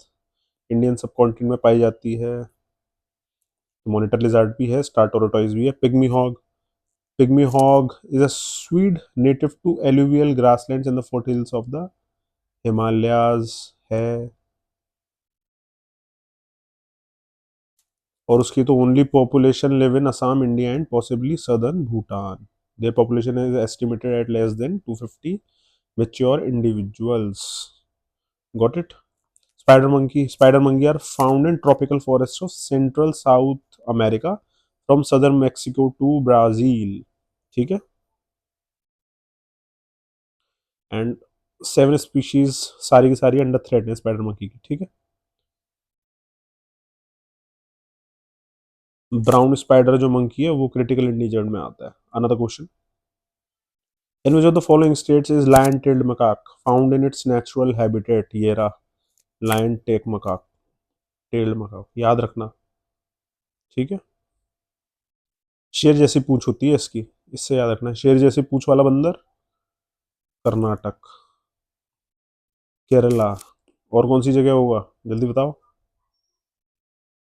इंडियन सब कॉन्टिनेंट में पाई जाती है. मॉनिटर लिजार्ड भी है, स्टार टोरटॉइज भी है. Pygmy hog. Pygmy hog is a suid native to alluvial grasslands in the foothills of the Himalayas है. और उसकी तो only population live in Assam, India and possibly southern Bhutan. Their population is estimated at less than 250 mature individuals. Got it. Spider monkey are found in tropical forests of central South America from southern Mexico to Brazil. ठीक है. And 7 species सारी की सारी under threat है spider monkey की. ठीक है. Brown spider जो मंकी है वो क्रिटिकल इंडेंजर्ड में आता है. Another question. In which of the following states is lion-tailed macaque found in its natural habitat? ये रहा lion-tailed macaque, tailed macaque. याद रखना. ठीक है. शेर जैसी पूंछ होती है इसकी, इससे याद रखना. शेर जैसी पूंछ वाला बंदर कर्नाटक, केरला. और कौन सी जगह होगा जल्दी बताओ?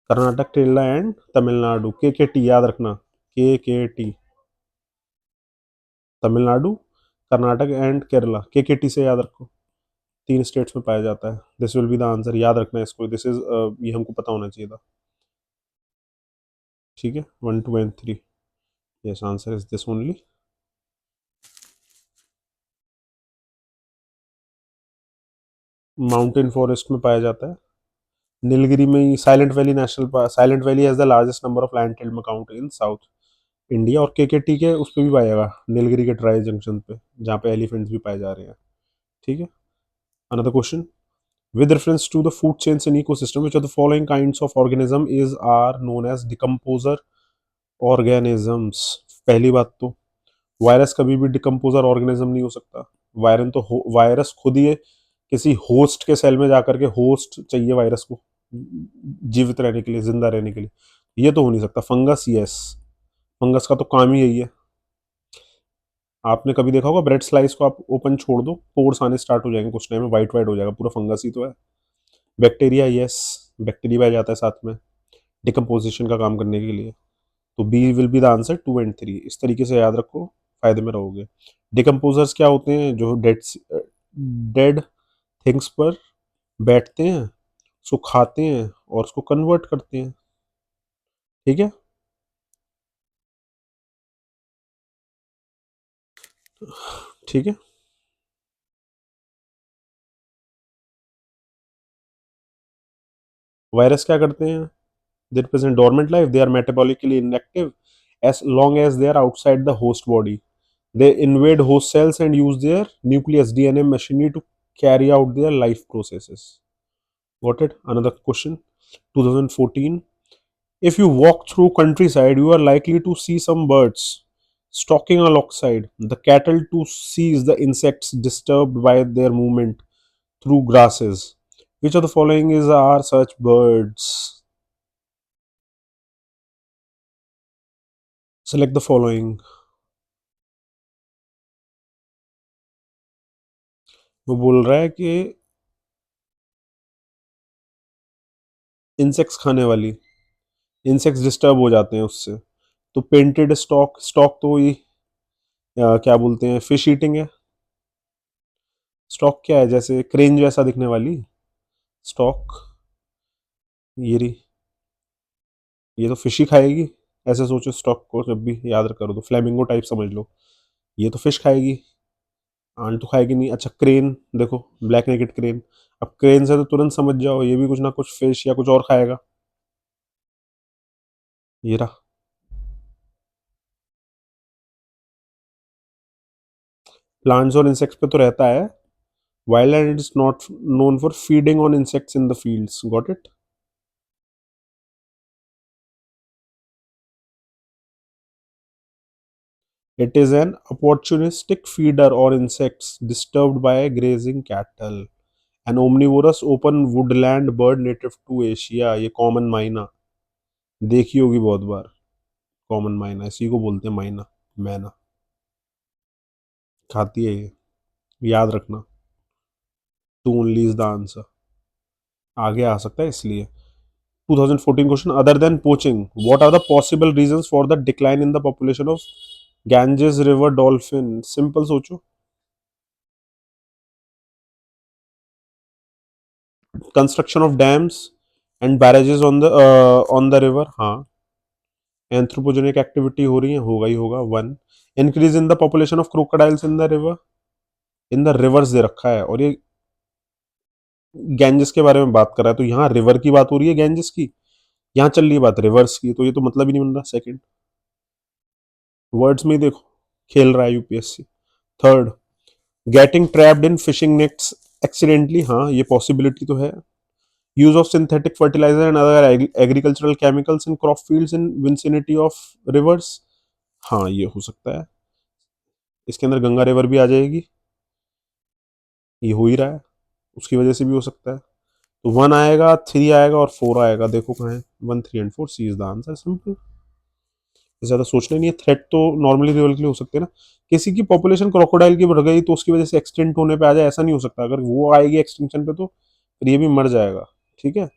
कर्नाटक, केरला एंड तमिलनाडु. के टी याद रखना. के टी. तमिलनाडु, कर्नाटक एंड केरला. के टी से याद रखो. 3 स्टेट्स में पाया जाता है. This will be the answer. याद रखना इसको. दिस इज ये हमको पता होना चाहिए था. ठीक है. 1, 2 and 3. Yes, answer is this only. Mountain forest में पाया जाता है. नीलगिरी में ही Silent Valley National Park. Silent Valley has the largest number of land tailed macaque in south India. और के के उस पर भी पाएगा, नीलगिरी के ट्राई जंक्शन पे जहाँ पे एलिफेंट्स भी पाए जा रहे हैं. ठीक है. Another question. With reference to the food chains in ecosystem which of the following kinds of organism is are known as decomposer organisms? पहली बात तो वायरस कभी भी डिकम्पोजर ऑर्गेनिज्म नहीं हो सकता. वायरस खुद ही किसी होस्ट के सेल में जाकर के, होस्ट चाहिए वायरस को जीवित रहने के लिए, जिंदा रहने के लिए. ये तो हो नहीं सकता. फंगस यस, फंगस का तो काम ही यही है। आपने कभी देखा होगा ब्रेड स्लाइस को आप ओपन छोड़ दो, पोर्स आने स्टार्ट हो जाएंगे, कुछ टाइम में वाइट वाइट हो जाएगा, पूरा फंगस ही तो है। बैक्टीरिया, यस, बैक्टीरिया भी आ जाता है साथ में डिकम्पोजिशन का काम करने के लिए। तो B will be the answer, 2 and 3। इस तरीके से याद रखो, फायदे में रहोगे। डिकम्पोजर्स क्या होते हैं? जो डेड डेड थिंग्स पर बैठते हैं, उसको खाते हैं और उसको कन्वर्ट करते हैं। ठीक है। ठीक है। वायरस क्या करते हैं? They represent dormant life, they are metabolically inactive as long as they are outside the host body. They invade host cells and use their nucleus DNA machinery to carry out their life processes. Got it? Another question, 2014. If you walk through countryside, you are likely to see some birds stalking alongside. The cattle to seize the insects disturbed by their movement through grasses. Which of the following is are such birds? Select the following. वो बोल रहा है कि insects खाने वाली, insects disturb हो जाते हैं उससे। तो पेंटेड स्टॉक, स्टॉक तो ये क्या बोलते हैं, फिश ईटिंग है। स्टॉक क्या है? जैसे क्रेन जैसा दिखने वाली स्टॉक, ये रही, ये तो फिश ही खाएगी। ऐसे सोचो स्टॉक को, जब भी याद करो तो फ्लेमिंगो टाइप समझ लो, ये तो फिश खाएगी, आंट तो खाएगी नहीं। अच्छा क्रेन देखो, ब्लैक नेकेड क्रेन, अब क्रेन से तो तुरंत समझ जाओ ये भी कुछ ना कुछ फिश या कुछ और खाएगा। ये रहा। प्लांट्स और इंसेक्ट्स पे तो रहता है। Wild is not known for feeding on insects in the fields. Got it? It is an opportunistic feeder or insects disturbed by grazing cattle. An omnivorous open woodland bird native to Asia. ये common माइना देखी होगी बहुत बार। Common माइना, इसी को बोलते हैं माइना, मैना। खाती है ये, याद रखना। Two only is the answer. आगे आ सकता है इसलिए। 2014 question, other than poaching what are the possible reasons for the decline in the population of Ganges river dolphin? Simple सोचो, construction of dams and barrages on the river, हाँ। Anthropogenic activity हो रही है, होगा ही होगा। One, increase in the population of crocodiles in the river, in the rivers दे रखा है, और ये गैंजेस के बारे में बात कर रहा है, तो यहाँ रिवर की बात हो रही है गैंजेस की, यहाँ चल रही है बात रिवर्स की, तो ये तो मतलब ही नहीं बन रहा। सेकंड, वर्ड्स में ही देखो, खेल रहा है UPSC. Third, getting trapped in fishing nets accidentally, हाँ ये पॉसिबिलिटी तो है। Use of synthetic fertiliser and other agricultural chemicals in crop fields in vicinity of rivers, हाँ ये हो सकता है। इसके अंदर गंगा रिवर भी आ जाएगी, ये हो ही रहा है, उसकी वजह से भी हो सकता है। तो 1 आएगा, 3 आएगा और 4 आएगा, देखो कहाँ है, 1, 3 and 4, C is the answer. Simple, ज्यादा सोचना नहीं है। थ्रेट तो नॉर्मली रिवर के लिए हो सकते हैं ना, किसी की पॉपुलेशन क्रोकोडाइल की बढ़ गई तो उसकी वजह से एक्सटेंट होने पे आ जाए, ऐसा नहीं हो सकता। अगर वो आएगी एक्सटिंक्शन पे तो फिर ये भी मर जाएगा। ठीक है।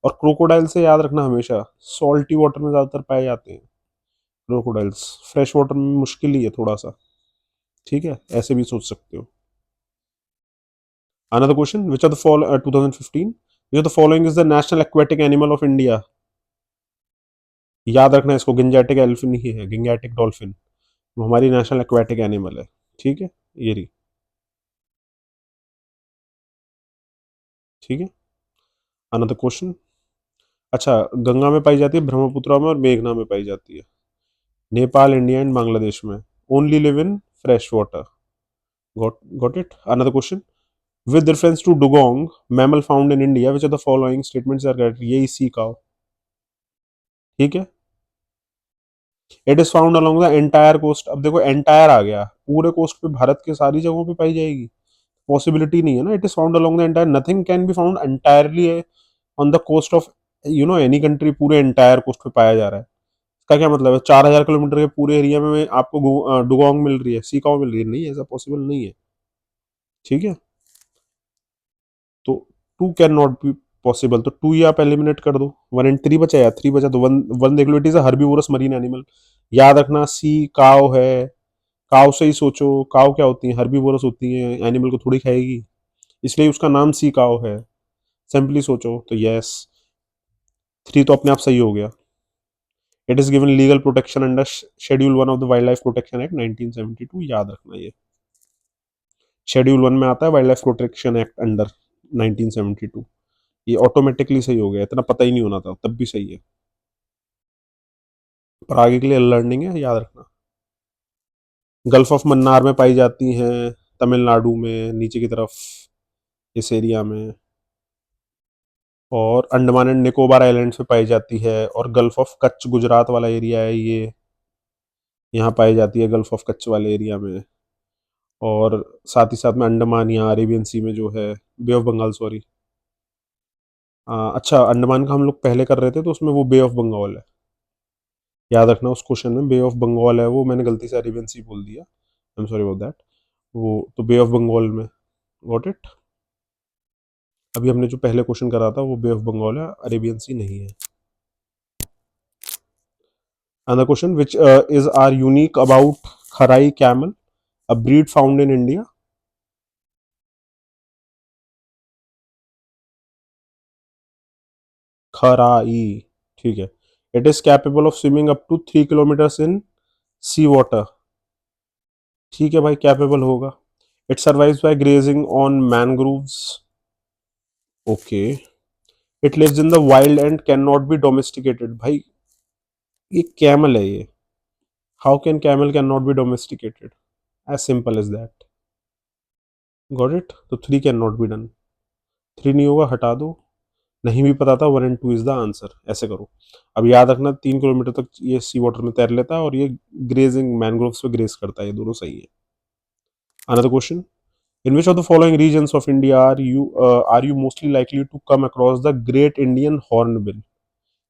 और क्रोकोडाइल से याद रखना हमेशा, सॉल्टी वाटर में ज्यादातर पाए जाते हैं क्रोकोडाइल्स, फ्रेश वाटर में मुश्किल ही है थोड़ा सा। ठीक है, ऐसे भी सोच सकते हो। Another question, which are the follow 2015, which are the following is the national aquatic animal of India? याद रखना इसको, गिंजैटिक एल्फिन ही है, गिंजैटिक डॉल्फिन वो हमारी नेशनल एक्वेटिक एनिमल है। ठीक है, ये रही। ठीक है। अनदर क्वेश्चन, अच्छा गंगा में पाई जाती है, ब्रह्मपुत्र में और मेघना में पाई जाती है, नेपाल, इंडिया एंड बांग्लादेश में। Only live in fresh water. Got it. Another question, with reference to dugong mammal found in India, which of the following statements are correct? यही सी काउ। ठीक है। It is found along the entire coast, अब देखो entire आ गया, पूरे coast पे भारत के सारी जगहों पे पाई जाएगी, पॉसिबिलिटी नहीं है ना। It is found along the entire, nothing can be found entirely on the coast of any country, पूरे एंटायर कोस्ट पे पाया जा रहा है। इसका क्या मतलब है? 4,000 किलोमीटर के पूरे एरिया में आपको डुगोंग मिल रही है, सीकाओ मिल रही है? नहीं, ऐसा पॉसिबल नहीं है। ठीक है, तो two can not be possible, तो टू ही आप एलिमिनेट कर दो। वन एंड थ्री बचा, या थ्री बचा, तो वन वन देख लो, it is herbivorous marine animal. याद रखना, सी काव है। काव से ही सोचो, काव क्या होती है? हर्बीवोरस होती है, एनिमल को थोड़ी खाएगी, इसलिए उसका नाम सी काव है। सिंपली सोचो तो यस, थ्री तो अपने आप सही हो गया। It is given legal protection under schedule one of the wild life protection act 1972। याद रखना, ये शेड्यूल वन में आता है, wild life protection act under 1972। ये ऑटोमेटिकली सही हो गया, इतना पता ही नहीं होना था, तब भी सही है, पर आगे के लिए लर्निंग है, याद रखना। गल्फ ऑफ मन्नार में पाई जाती हैं, तमिलनाडु में नीचे की तरफ, इस एरिया में। और अंडमान एंड निकोबार आइलैंड्स में पाई जाती है, और गल्फ ऑफ कच्छ गुजरात वाला एरिया है ये, यहाँ पाई जाती है गल्फ ऑफ कच्छ वाले एरिया में। और साथ ही साथ में अंडमान, यहाँ अरेबियन सी में जो है, बे ऑफ बंगाल, सॉरी। अच्छा, अंडमान का हम लोग पहले कर रहे थे, तो उसमें वो बे ऑफ बंगाल है, याद रखना। उस क्वेश्चन में बे ऑफ बंगाल है, वो मैंने गलती से अरेबियन सी बोल दिया, I am sorry about that. वो तो बे ऑफ बंगाल में, गॉट इट। अभी हमने जो पहले क्वेश्चन करा था वो बे ऑफ बंगाल है, अरेबियन सी नहीं है। Another question, which is are unique about Kharai camel, a breed found in India. Kharai, ठीक है। It is capable of swimming up to 3 kilometres in sea water. ठीक है भाई, कैपेबल होगा। It survives by grazing on mangroves. Okay. It lives in the wild and can not be domesticated. भाई, ये camel है ये, how can camel can not be domesticated? As simple as that. Got it, तो three can not be done. Three नहीं होगा, हटा दो। नहीं भी पता था, one and two is the answer, ऐसे करो। अब याद रखना, 3 किलोमीटर तक ये सी वाटर में तैर लेता है, और ये ग्रेजिंग मैनग्रोव्स पे ग्रेज करता है, ये दोनों सही है। Another question, in which of the following regions of India are you mostly likely to come across the great Indian hornbill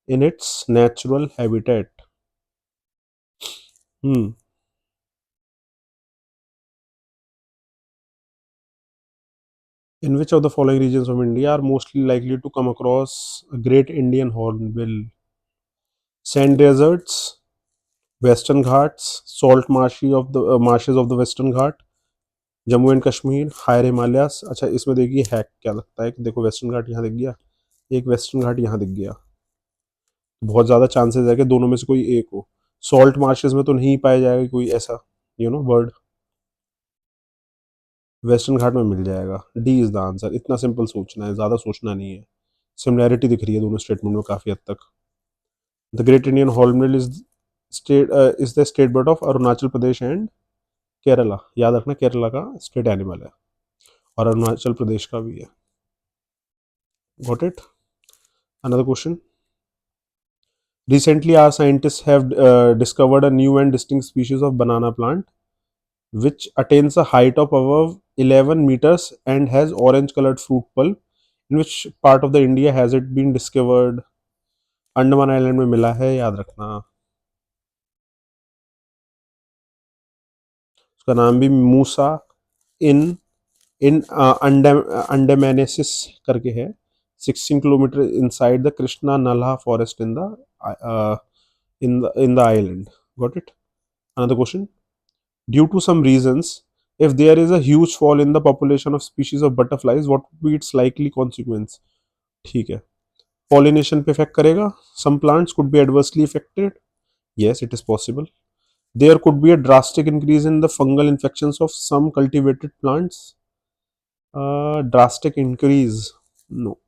in its natural habitat? Hmm. In which of the following regions of India are mostly likely to come across a great Indian hornbill? Sand deserts, Western Ghats, salt marshes of the Western Ghat, Jammu and Kashmir, higher Himalayas. अच्छा, इसमें देखिए है क्या लगता है कि देखो, western घाट यहाँ दिख गया, एक वेस्टर्न घाट यहाँ दिख गया, बहुत ज़्यादा चांसेस है कि दोनों में से कोई एक हो। सॉल्ट मार्शेस में तो नहीं पाया जाएगा कोई ऐसा बर्ड, वेस्टर्न घाट में मिल जाएगा। डी इज द आंसर, इतना सिंपल सोचना है, ज़्यादा सोचना नहीं है। सिमिलैरिटी दिख रही है दोनों स्टेटमेंट में काफ़ी हद तक। The great Indian hornbill is the state bird of Arunachal Pradesh and Kerala. याद रखना, केरला का स्टेट एनिमल है, और अरुणाचल प्रदेश का भी है। Got it. Another question, recently our scientists have discovered a new and distinct species of banana plant which attains a height of above 11 meters and has orange colored fruit pulp. In which part of the India has it been discovered? Andaman island में मिला है, याद रखना। उसका नाम भी मूसा इन इन अंडमानेसिस करके है। 16 kilometre inside the Krishna Nalha forest in the island. Got it. Another question, due to some reasons, if there is a huge fall in the population of species of butterflies, what would be its likely consequence? ठीक है, pollination पे effect करेगा, some plants could be adversely affected, yes it is possible, there could be a drastic increase in the fungal infections of some cultivated plants, drastic increase, no,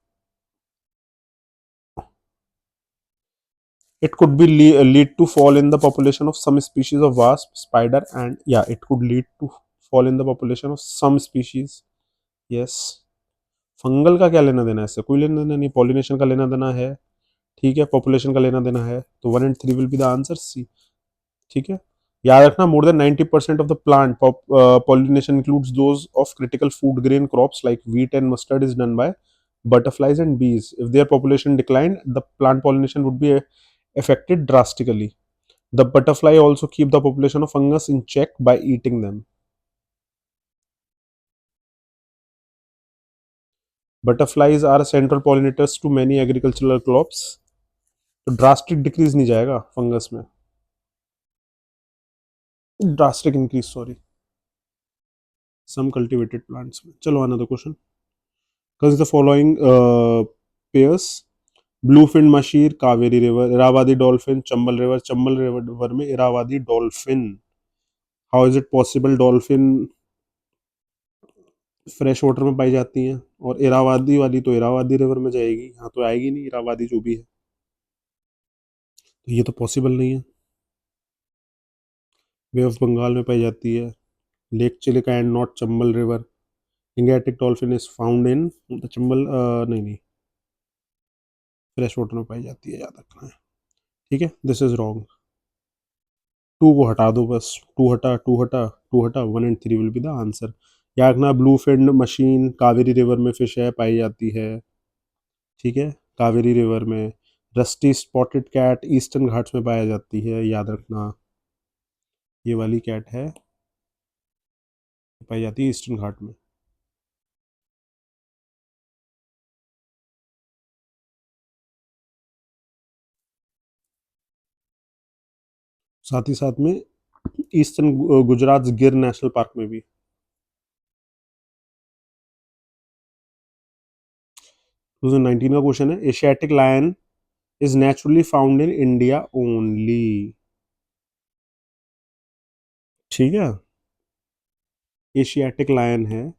it could be lead to fall in the population of some species of wasp, spider, and yeah, it could lead to fall in the population of some species, yes। Fungal का क्या लेना देना है इससे? कोई लेना देना नहीं, पॉलिनेशन का लेना देना है, ठीक है, पॉपुलेशन का लेना देना है, तो one and three will be the answer, C. ठीक है, याद रखना, more than 90% of the plant pollination includes those of critical food grain crops like wheat and mustard is done by butterflies and bees. If their population declined, the plant pollination would be affected drastically. The butterfly also keep the population of fungus in check by eating them. Butterflies are central pollinators to many agricultural crops. तो drastic decrease नहीं जाएगा fungus में, drastic increase sorry, some cultivated plants में. चलो another question. Consider the following pairs. Bluefin mahseer, Kaveri river, Irrawaddy dolphin, Chambal river में Irrawaddy dolphin. How is it possible? Dolphin fresh water में पाई जाती हैं और इरावादी वाली तो इरावादी रिवर में जाएगी, यहाँ तो आएगी नहीं इरावादी जो भी है, तो ये तो पॉसिबल नहीं है. बे ऑफ बंगाल में पाई जाती है. Lake Chilika and not Chambal river. Gangetic dolphin is found in Chambal, नहीं नहीं, फ्रेश वाटर में पाई जाती है, याद रखना है. ठीक है, दिस इज रॉन्ग. टू को हटा दो बस, टू हटा टू हटा टू हटा, 1 and 3 will be the answer. याद रखना blue fin mahseer Kaveri river में फिश है, पाई जाती है. ठीक है, कावेरी रिवर में. Rusty spotted cat eastern Ghats में पाया जाती है, याद रखना. ये वाली कैट है, पाई जाती है ईस्टर्न घाट में. साथ ही साथ में ईस्टर्न गुजरात गिर नेशनल पार्क में भी. 2019 का क्वेश्चन है. Asiatic lion is naturally found in India only. ठीक है, एशियाटिक लायन है,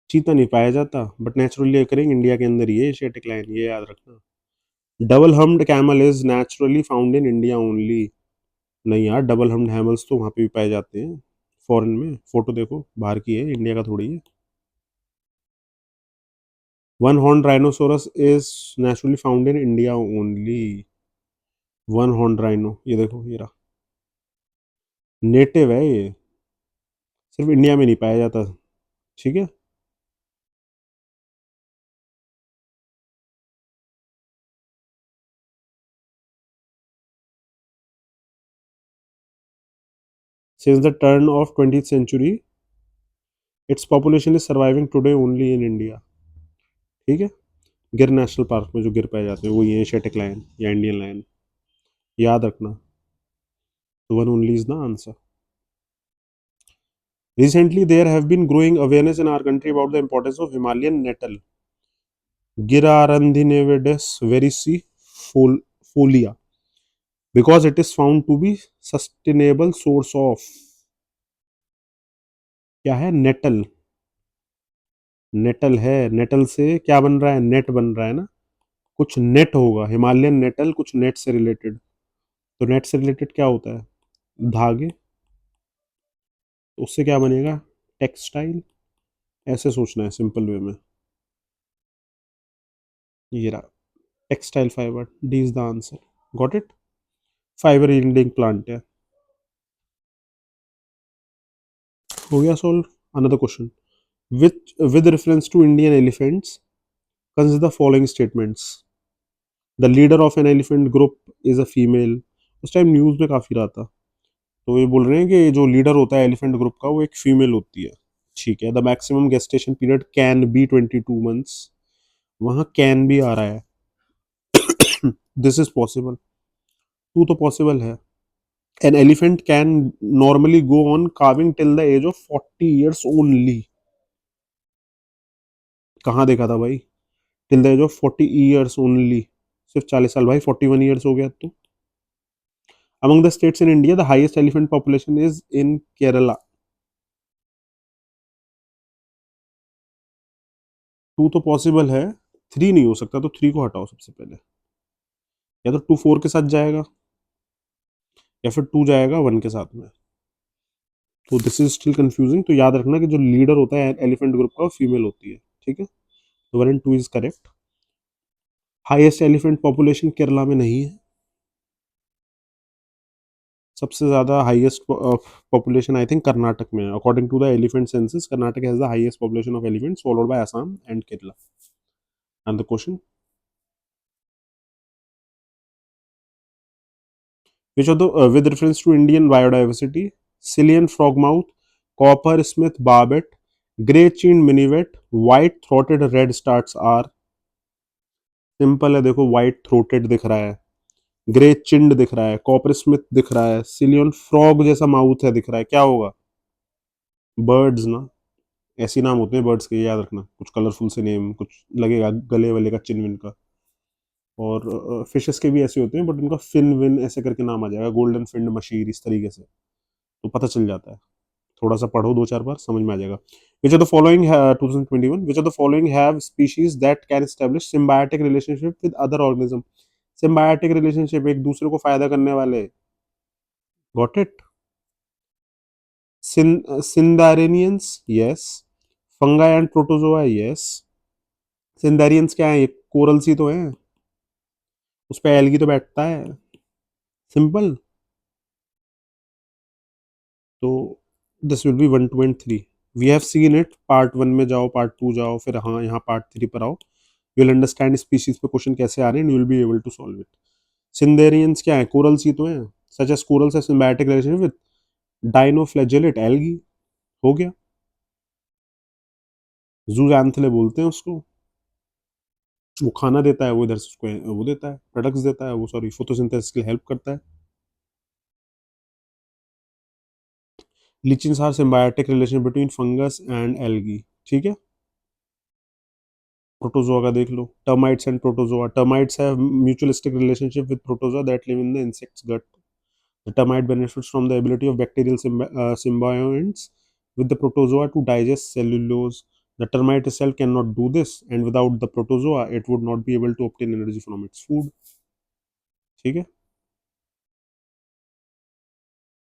चीता नहीं पाया जाता, बट नेचुरली करेंगे इंडिया के अंदर ही है एशियाटिक लायन, ये याद रखना. Double humped camel is naturally found in India only. नहीं यार, डबल हम्ड हैमल्स तो वहाँ पे भी पाए जाते हैं फॉरेन में, फोटो देखो, बाहर की है, इंडिया का थोड़ी है. One horn rhinoceros is naturally found in India only. One horn rhino, ये देखो, ये रहा, नेटिव है ये, सिर्फ इंडिया में नहीं पाया जाता. ठीक है, since the turn of 20th century its population is surviving today only in India. ठीक है, गिर नेशनल पार्क में जो गिर पाए जाते हैं वो ये एशियाटिक लायन या इंडियन लायन, याद रखना. तो one only is the answer. Recently, there have been growing awareness in our country about the importance of Himalayan nettle, Girarandhinevedus vericifolia, because it is found to be sustainable source of, क्या है, natal. Natal है, natal से क्या बन रहा है, net बन रहा है ना, कुछ नेट होगा, हिमालयन नेटल कुछ नेट से रिलेटेड. तो नेट से रिलेटेड क्या होता है, धागे, तो उससे क्या बनेगा, टेक्सटाइल. ऐसे सोचना है सिंपल वे में. ये रहा, textile fibre, D is the answer. Got it. Fibre yielding plant है. हो गया solve. Another question. Which with reference to Indian elephants consider the following statements. The leader of an elephant group is a female. उस time news में काफी रहा था, तो ये बोल रहे हैं कि जो लीडर होता है एलिफेंट ग्रुप का वो एक फीमेल होती है. ठीक है. The maximum gestation period can be 22 months. वहां कैन भी आ रहा है. दिस इज पॉसिबल, टू तो पॉसिबल है. An elephant can normally go on calving till the age of 40 years only. कहाँ देखा था भाई, till the age of 40 years only, सिर्फ 40 साल भाई, 41 years हो गया तो. Among the states in India the highest elephant population is in Kerala. To तो पॉसिबल है, थ्री नहीं हो सकता, तो थ्री को हटाओ सबसे पहले. या तो टू फोर के साथ जाएगा, या फिर टू जाएगा वन के साथ में. तो दिस इज स्टिल कंफ्यूजिंग. तो याद रखना कि जो लीडर होता है एलिफेंट ग्रुप का वो फीमेल होती है. ठीक है, तो 1 and 2 is correct. Highest elephant population Kerala में नहीं है. सबसे ज्यादा highest population I think Karnataka में है. According to the elephant census Karnataka has the highest population of elephants followed by Assam and Kerala. And the question. Which of the with reference to Indian biodiversity, Cillian frogmouth, copper smith barbet, grey-chinned minivet, white-throated redstarts are simple है. देखो white throated दिख रहा है, grey चिंड दिख रहा है, copper Smith दिख रहा है, सिलियन फ्रॉग जैसा माउथ है दिख रहा है. क्या होगा? बर्ड्स ना. ऐसे नाम होते हैं बर्ड्स के, याद रखना. कुछ कलरफुल से नेम, कुछ लगेगा गले वले का, चिन विन का. और फिशेस के भी ऐसे होते हैं बट उनका फिन विन ऐसे करके नाम आ जाएगा, गोल्डन फिंड मशीर इस तरीके से. तो पता चल जाता है. थोड़ा सा पढ़ो दो चार बार, समझ में आ जाएगा. Which are the following 2021 which are the following have species that can establish symbiotic relationship with other organism. Symbiotic relationship, एक दूसरे को फायदा करने वाले. Got it. Cnidarians yes. Fungi and protozoa yes. Cnidarians क्या है? ये कोरल सी तो है, उस पे एल्गी तो बैठता है. सिंपल. तो this will be 1 2 and 3. We have seen it. Part 1 में जाओ, पार्ट 2 जाओ, फिर हाँ यहाँ पार्ट 3 पर आओ. यू विल अंडरस्टैंड स्पीशीज पे क्वेश्चन कैसे आ रहे हैं, you will be able to solve it. Cnidarians क्या है? कोरल सी तो है. सच एज कोरल से symbiotic relation with dinoflagellate algae. हो गया. जूजैंथले बोलते हैं उसको. वो खाना देता है, वो इधर से उसको वो देता है, प्रोडक्ट्स देता है, वो सॉरी फोटोसिंथेसिस के लिए हेल्प करता है. Lichens are symbiotic relation between fungus and algae. ठीक है. प्रोटोजोआ का देख लो. Termites and protozoa. Termites have mutualistic relationship with protozoa that live in the insects gut. The termite benefits from the ability of bacterial symbionts with the protozoa to digest cellulose. The termite itself cannot do this, and without the protozoa, it would not be able to obtain energy from its food. ठीक है.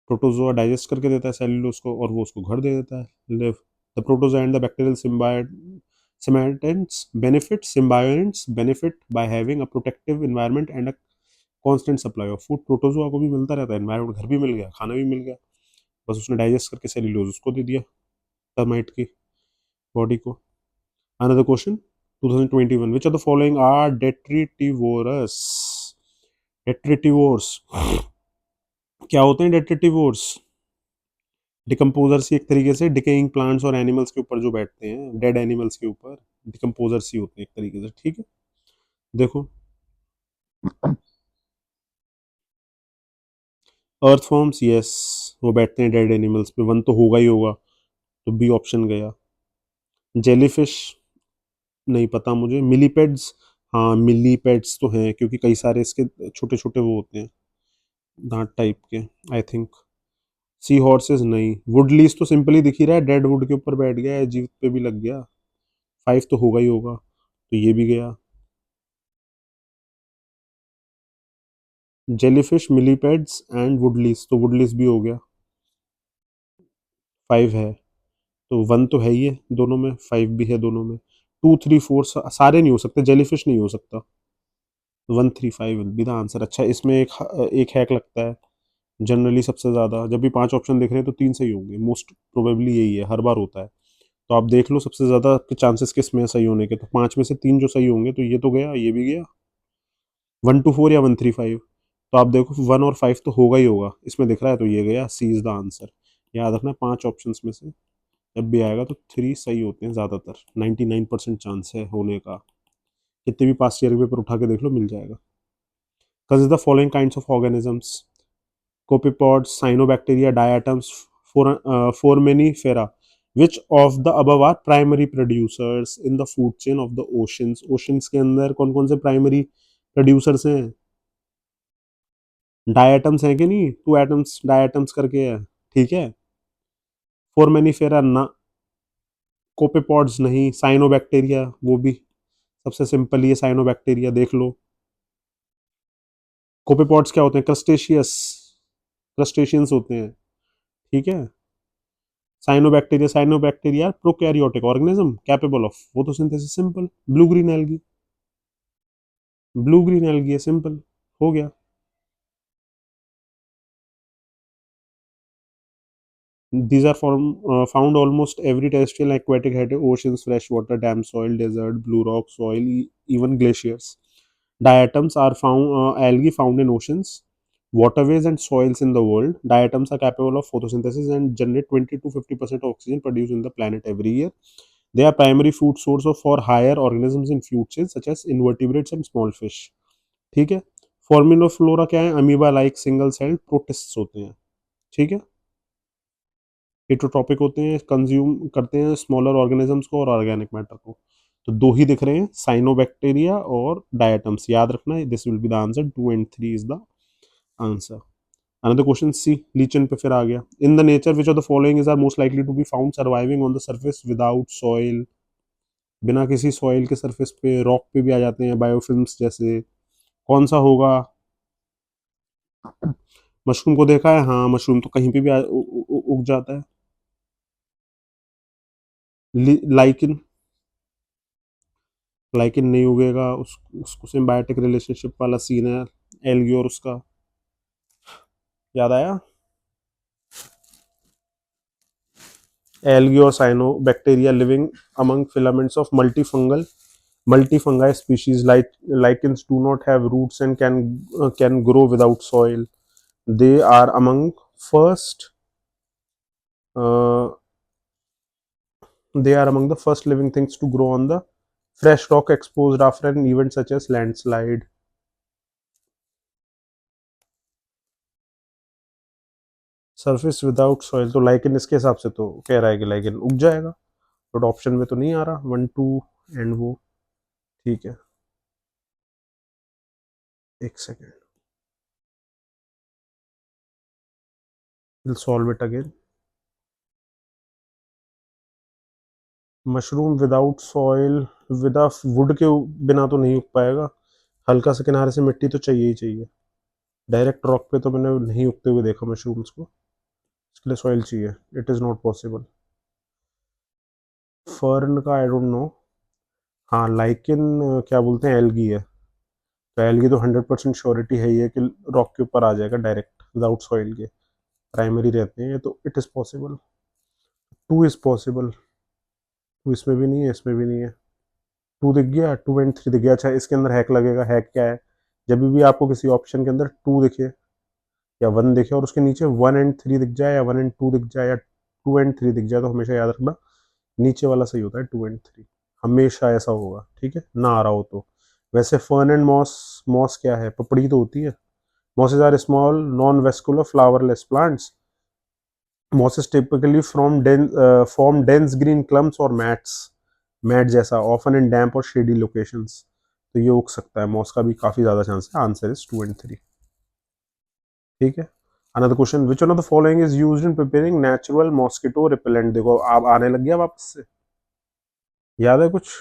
Protozoa digest करके देता है cellulose को और वो उसको घर दे देता है. Live. The protozoa and the bacterial symbionts benefit by having a protective environment and a constant supply of food. Protozoa को भी मिलता रहता है एनवायरमेंट, घर भी मिल गया, खाना भी मिल गया, बस उसने डाइजेस्ट करके सेल्यूलोज उसको दे दिया, टर्माइट की बॉडी को. Another question 2021. Which of the following are detritivores? Detritivores क्या होते हैं? detritivores डिकम्पोजर्स ही एक तरीके से, डिकेइंग प्लांट्स और एनिमल्स के ऊपर जो बैठते हैं, डेड एनिमल्स के ऊपर डिकम्पोजर्स ही होते हैं एक तरीके से. ठीक है. देखो अर्थ फॉर्म्स यस, वो बैठते हैं डेड एनिमल्स पे. वन तो होगा ही होगा, तो बी ऑप्शन गया. जेलीफिश नहीं पता मुझे. मिलीपेड्स, हाँ मिलीपेड्स तो हैं क्योंकि कई सारे इसके छोटे छोटे वो होते हैं दांत टाइप के, आई थिंक. सी हॉर्सेस नहीं. वुडलीस तो सिंपली दिख ही रहा है, डेड वुड के ऊपर बैठ गया है, जीव पे भी लग गया. 5 तो होगा ही होगा, तो ये भी गया. जेलीफिश, मिलीपेड्स एंड वुडलीस, तो वुडलीस भी हो गया. 5 है, तो 1 तो है ही है दोनों में, 5 भी है दोनों में. 2 3 4 सारे नहीं हो सकते, जेलीफिश नहीं हो सकता. 1 3 5 विल बी द आंसर. अच्छा इसमें एक हैक लगता है. जनरली सबसे ज़्यादा जब भी 5 ऑप्शन दिख रहे हैं तो 3 सही होंगे, मोस्ट प्रोबेबली यही है, हर बार होता है. तो आप देख लो सबसे ज़्यादा आपके चांसेस किस में सही होने के, तो 5 में से 3 जो सही होंगे, तो ये तो गया, ये भी गया. 1 2 4 या 1 3 5. तो आप देखो 1 और 5 तो होगा ही होगा, इसमें दिख रहा है, तो ये गया. सी इज द आंसर. याद रखना 5 ऑप्शंस में से जब भी आएगा तो 3 सही होते हैं ज़्यादातर. 99% चांस है होने का. कितने भी पास्ट ईयर पेपर उठा के देख लो, मिल जाएगा. Consider the following kinds of organisms. Copepods, cyanobacteria, diatoms, foraminifera. Which of the above are primary producers in the food chain of the oceans? Oceans के अंदर कौन कौन से primary producers हैं? डायटम्स हैं कि नहीं? 2 एटम्स डायटम्स करके है. ठीक है. फोरमेनिफेरा ना. कोपेपॉड्स नहीं. साइनोबैक्टीरिया वो भी सबसे सिंपल ही है, साइनोबैक्टीरिया देख लो. कोपेपॉड्स क्या होते हैं? क्रस्टेशियस, क्रस्टेशियंस होते हैं. ठीक है. Cyanobacteria prokaryotic organism capable of photosynthesis. Simple. Blue green algae, blue green algae है, सिंपल. हो गया. These are found almost every terrestrial and aquatic habitat: oceans, freshwater, dam soil, desert, blue rock soil, even glaciers. Diatoms are found algae found in oceans. Waterways and soils in the world, diatoms are capable of photosynthesis and generate 20 to 50% of oxygen produced in the planet every year. They are primary food source of for higher organisms in food chain such as invertebrates and small fish. ठीक है. फॉर्मिन और flora क्या है? Amoeba like single cell protists होते हैं. ठीक है. Heterotrophic होते हैं, कंज्यूम करते हैं स्मॉलर ऑर्गेनिजम्स को और ऑर्गेनिक मैटर को. तो दो ही दिख रहे हैं, साइनोबैक्टीरिया और डायटम्स. याद रखना है, this will be the answer. 2 and 3 is the answer. Another question C, lichen पे फिर आ गया. In the nature which of the following is are most likely to be found surviving on the surface without soil. बिना किसी soil के surface पे, rock पे भी आ जाते हैं, बायोफिल्म्स जैसे. कौन सा होगा? मशरूम को देखा है? हाँ, मशरूम तो कहीं पे भी उग जाता है. लाइकिन, लाइकिन नहीं उगेगा. उसको सिम्बायोटिक रिलेशनशिप वाला सीन है. एल्गी और उसका, याद आया? एल्गी और cyanobacteria living among filaments of multifungi species. Lichens do not have roots and can grow without soil. They are among first uh, they are among the first living things to grow on the fresh rock exposed after an event such as landslide. Surface without soil, तो lichen इसके हिसाब से तो कह रहा है कि lichen उग जाएगा, बट ऑप्शन में तो नहीं आ रहा. 1 2 एंड वो. ठीक है, एक second, will solve it again. Mushroom without soil, विदा वुड के बिना तो नहीं उग पाएगा. हल्का सा किनारे से मिट्टी तो चाहिए ही चाहिए. डायरेक्ट रॉक पे तो मैंने नहीं उगते हुए देखा मशरूम्स को. इसके लिए सॉइल चाहिए. It is not possible. Fern का आई डोंट नो. हाँ, लाइकिन क्या बोलते हैं, एल्गी है. तो एल्गी तो 100% श्योरिटी है ये कि रॉक के ऊपर आ जाएगा डायरेक्ट विदाउट सॉइल के. प्राइमरी रहते हैं तो it is possible. 2 is possible. 2 इसमें भी नहीं है, इसमें भी नहीं है. 2 दिख गया, 2 एंड 3 दिख गया. अच्छा, इसके अंदर हैक लगेगा. हैक क्या है? जब भी आपको किसी ऑप्शन के अंदर 2 दिखे या 1 दिखे और उसके नीचे 1 एंड 3 दिख जाए या 1 एंड 2 दिख जाए या 2 एंड 3 दिख जाए, तो हमेशा याद रखना नीचे वाला सही होता है. 2 एंड 3 हमेशा ऐसा होगा. ठीक है, ना आ रहा हो तो. वैसे फर्न एंड मॉस, मॉस क्या है? पपड़ी तो होती है. Mosses are small non vascular flowerless plants. Mosses typically form dense green clumps or mats, mat जैसा, ऑफन इन डैम्प और शेडी लोकेशंस. तो ये उग सकता है. मॉस का भी काफी ज्यादा चांस है. Answer is 2 and 3. ठीक है. Another question, which one of the following is used in preparing natural mosquito repellent. देखो आप आने लग गया वापस से. याद है कुछ?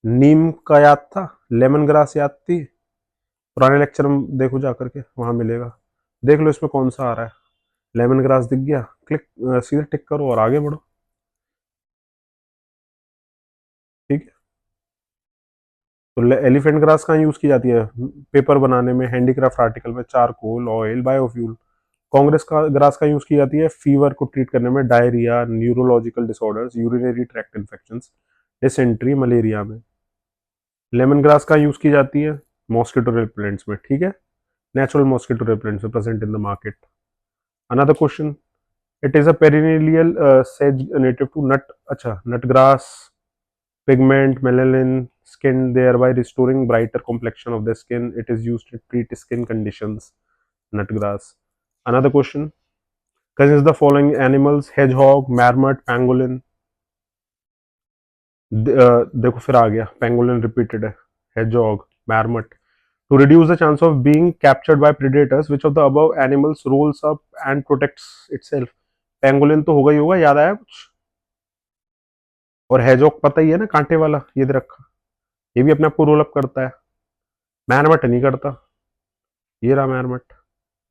नीम का याद था, लेमन ग्रास याद थी. पुराने लेक्चर में देखो जा करके, वहां मिलेगा. देख लो इसमें कौन सा आ रहा है. लेमन ग्रास दिख गया, क्लिक सीधे टिक करो और आगे बढ़ो. ठीक है. तो एलिफेंट ग्रास कहाँ यूज की जाती है? पेपर बनाने में, हैंडीक्राफ्ट आर्टिकल में, चारकोल, ऑयल, बायोफ्यूल. कांग्रेस का ग्रास का यूज की जाती है फीवर को ट्रीट करने में, diarrhoea, neurological disorders, urinary tract infections, dysentery, malaria में. लेमन ग्रास का यूज की जाती है मॉस्किटो रिपेलेंट्स में. ठीक है, नेचुरल मॉस्किटो रिपेलेंट्स में present in the market. Another question, it is a perennial sage native to nut. अच्छा, nut grass pigment melanin skin, thereby restoring brighter complexion of the skin. It is used to treat skin conditions. Nutgrass. Another question, consider the following animals: hedgehog, marmot, pangolin. देखो फिर आ गया pangolin, repeated है. Hedgehog, marmot. To reduce the chance of being captured by predators, which of the above animals rolls up and protects itself? pangolin तो होगा ही होगा. याद आया कुछ? और hedgehog पता ही है ना, कांटे वाला, ये दे रखा. ये भी अपने आप को रोल अप करता है. मैरमट नहीं करता. ये रहा मैरमट,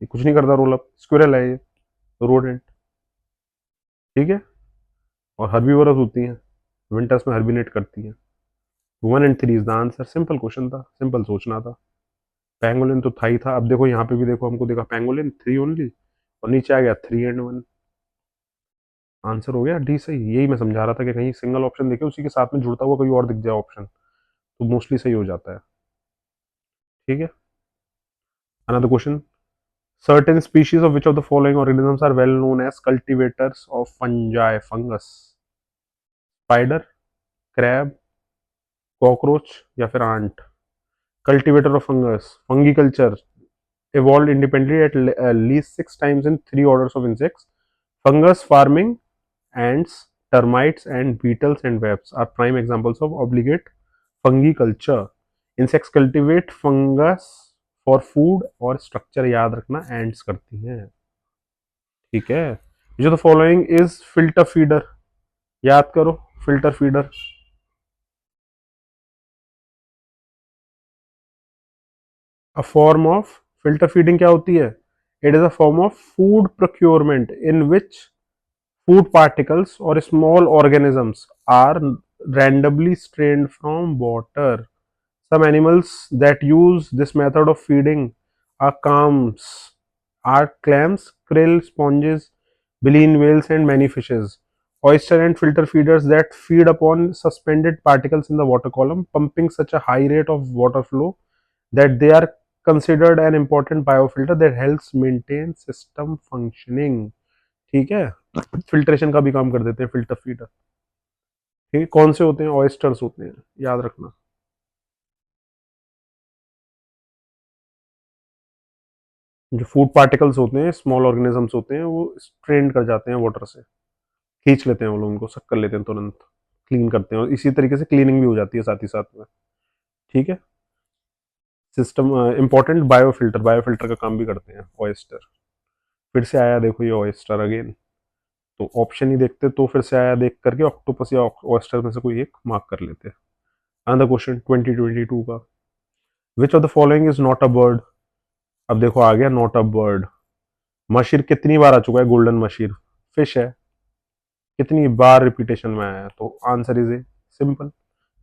ये कुछ नहीं करता रोल अप. स्क्विरल है ये, रोडेंट. ठीक है. और हर्बीवोरस होती हैं, विंटर्स में हर्बिनेट करती हैं. 1 and 3 is the answer. Simple question था, सिंपल सोचना था. पैंगोलिन तो था ही था. अब देखो यहाँ पे भी देखो, हमको देखा पैंगोलिन 3 ओनली, और नीचे आ गया 3 and 1. आंसर हो गया डी सही. यही मैं समझा रहा था कि कहीं सिंगल ऑप्शन देखे उसी के साथ में जुड़ता हुआ कोई और दिख जाए ऑप्शन, तो मोस्टली सही हो जाता है. ठीक है. Another question, Certain species of which of the following organisms are well known as cultivators of fungi? Fungus, spider, crab, cockroach या फिर aunt. Cultivator of fungus, fungiculture evolved independently at least 6 times in 3 orders of insects. Fungus farming, ants, termites, and beetles and webs are prime examples of obligate fungiculture. Insects cultivate fungus for food और structure याद रखना ants करती हैं. ठीक है. जो the following is filter feeder, याद करो. Filter feeder, a form of filter feeding क्या होती है? It is a form of food procurement in which food particles or small organisms are randomly strained from water. Some animals that use this method of feeding are clams, krill, sponges, baleen whales, and many fishes. Oyster and filter feeders that feed upon suspended particles in the water column, pumping such a high rate of water flow that they are considered an important biofilter that helps maintain system functioning. ठीक है. Filtration का भी काम कर देते हैं filter feeder. ठीक है. कौन से होते हैं? ऑयस्टर्स होते हैं, याद रखना. जो फूड पार्टिकल्स होते हैं, स्मॉल ऑर्गेनिजम्स होते हैं, वो स्ट्रेन कर जाते हैं वाटर से, खींच लेते हैं वो लोग, उनको सक कर लेते हैं तुरंत, क्लीन करते हैं और इसी तरीके से क्लीनिंग भी हो जाती है साथ ही साथ में. ठीक है. सिस्टम इंपॉर्टेंट बायोफिल्टर, बायोफिल्टर का काम भी करते हैं ऑयस्टर. फिर से आया देखो ये ऑयस्टर अगेन. तो ऑप्शन ही देखते तो फिर से आया देख करके ऑक्टोपस या ऑयस्टर में से कोई एक मार्क कर लेते हैं. अनदर क्वेश्चन 2022 का. विच of the following is not a bird? अब देखो आ गया नॉट अ बर्ड. मशीर कितनी बार आ चुका है? गोल्डन मशीर फिश है. कितनी बार रिपीटेशन में आया है? तो answer is a simple.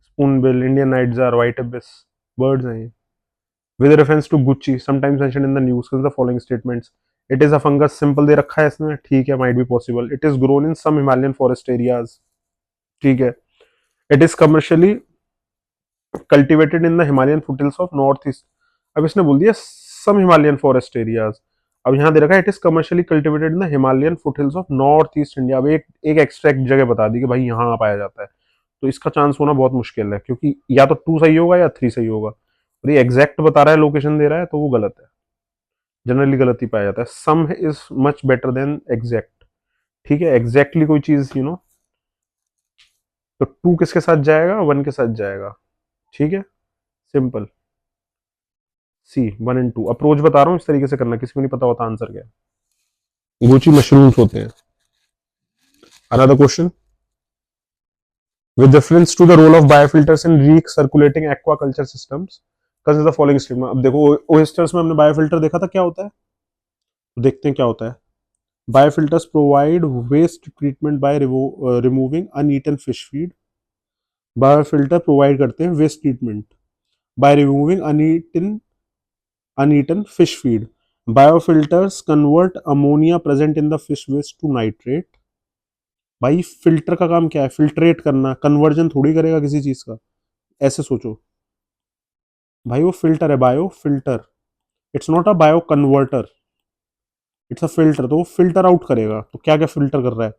Spoon bill, Indian night jar, white ibis, birds हैं ये. With reference to Guchhi sometimes mentioned in the news the following statements. It is a fungus, simple दे रखा है इसमें. ठीक है, might be possible. It is grown in some Himalayan forest areas. ठीक है. It is commercially cultivated in the Himalayan foothills of north east. अब इसने बोल दिया सम हिमालयन फॉरेस्ट एरियाज. अब यहाँ दे रखा है it is commercially cultivated in the Himalayan foothills of north east India. अब एक एक एक्सट्रैक्ट जगह बता दी कि भाई यहाँ पाया जाता है. तो इसका चांस होना बहुत मुश्किल है, क्योंकि या तो 2 सही होगा या 3 सही होगा. और ये एग्जैक्ट बता रहा है, लोकेशन दे रहा है, तो वो गलत है. जनरली गलत ही पाया जाता है. सम is much better than exact. ठीक है. एग्जैक्टली कोई चीज तो 2 किसके साथ जाएगा? 1 के साथ जाएगा. ठीक है. सिंपल. C 1 and 2. अप्रोच बता रहा हूँ, इस तरीके से करना. किसी को नहीं पता होता आंसर क्या है. गोची मशरूम्स होते हैं. Another question. With reference to the role of biofilters in recirculating aquaculture systems, consider the following statement. अब देखो ओएस्टर्स में हमने बायोफिल्टर देखा था क्या होता है, तो देखते हैं क्या होता है. Biofilters provide waste treatment by removing uneaten fish feed. Biofilter provide करते हैं waste treatment by removing uneaten fish feed. Biofilters convert ammonia present in the fish waste to nitrate. भाई फिल्टर का काम क्या है? फिल्ट्रेट करना. कन्वर्जन थोड़ी करेगा किसी चीज का. ऐसे सोचो भाई, वो फिल्टर है, bio filter. It's not a bio converter, it's a filter. तो वो फिल्टर आउट करेगा. तो क्या क्या फिल्टर कर रहा है?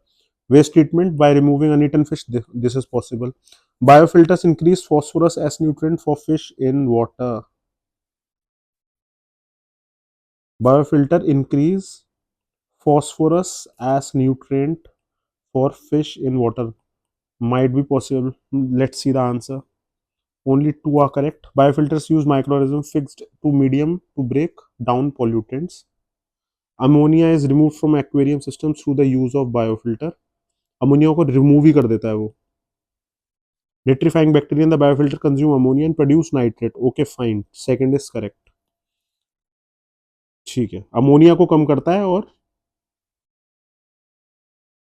Waste treatment by removing uneaten fish, this is possible. Biofilters increase phosphorus as nutrient for fish in water. Biofilter increase phosphorus as nutrient for fish in water. Might be possible. Let's see the answer. Only 2 are correct. Biofilters use microorganisms fixed to medium to break down pollutants. Ammonia is removed from aquarium systems through the use of biofilter. Ammonia को remove ही कर देता है वो. Nitrifying bacteria in the biofilter consume ammonia and produce nitrate. Okay, fine. Second is correct. ठीक है. Ammonia को कम करता है और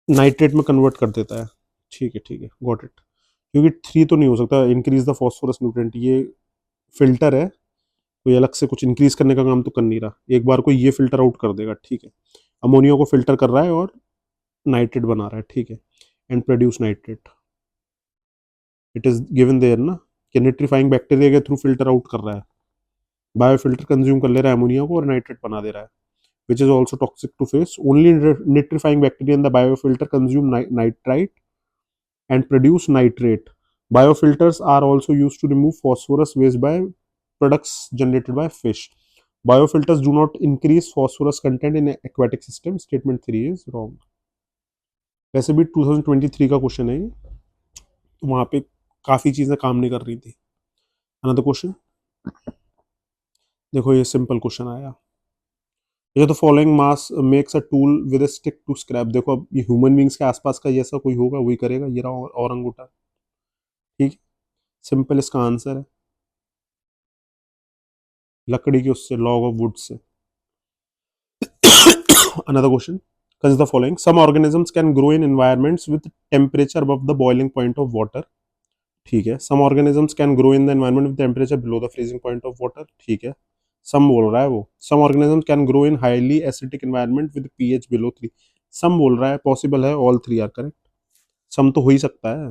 नाइट्रेट में कन्वर्ट कर देता है. ठीक है, ठीक है, गॉट इट. क्योंकि 3 तो नहीं हो सकता. इंक्रीज द फॉस्फोरस न्यूट्रिएंट, ये फिल्टर है, कोई अलग से कुछ इंक्रीज करने का काम तो कर नहीं रहा. एक बार को ये फिल्टर आउट कर देगा. ठीक है. अमोनिया को फिल्टर कर रहा है और नाइट्रेट बना रहा है. ठीक है. And produce nitrate. It is given there ना कि निट्रीफाइंग बैक्टीरिया के थ्रू फिल्टर आउट कर रहा है. बायोफिल्टर कंज्यूम कर ले रहा है अमोनिया को और नाइट्रेट बना दे रहा है. which is also toxic to fish. Only nitrifying bacteria in the biofilter consume nitrite and produce nitrate. Biofilters are also used to remove phosphorus waste by products generated by fish. Biofilters do not increase phosphorus content in aquatic system. Statement 3 is wrong. वैसे भी 2023 का question है ये, तो वहां पे काफी चीजें काम नहीं कर रही थी. अनदर क्वेश्चन, देखो ये सिंपल क्वेश्चन आया. ये तो following mass makes a tool with a stick to scrape. देखो अब ये ह्यूमन बींग्स के आसपास का जैसा कोई होगा वही करेगा. ये रहा और अंगूठा. ठीक, सिंपल इसका आंसर है लकड़ी के उससे, log of would say. Another question. Consider the following. Some organisms can grow in environments with temperature above the boiling point of water. ठीक है. Some organisms can grow in the environment with temperature below the freezing point of water. ठीक है. Some बोल रहा है वो. Some organisms can grow in highly acidic environment with pH below 3. Some बोल रहा है possible है. All three are correct. Some तो हो ही सकता है.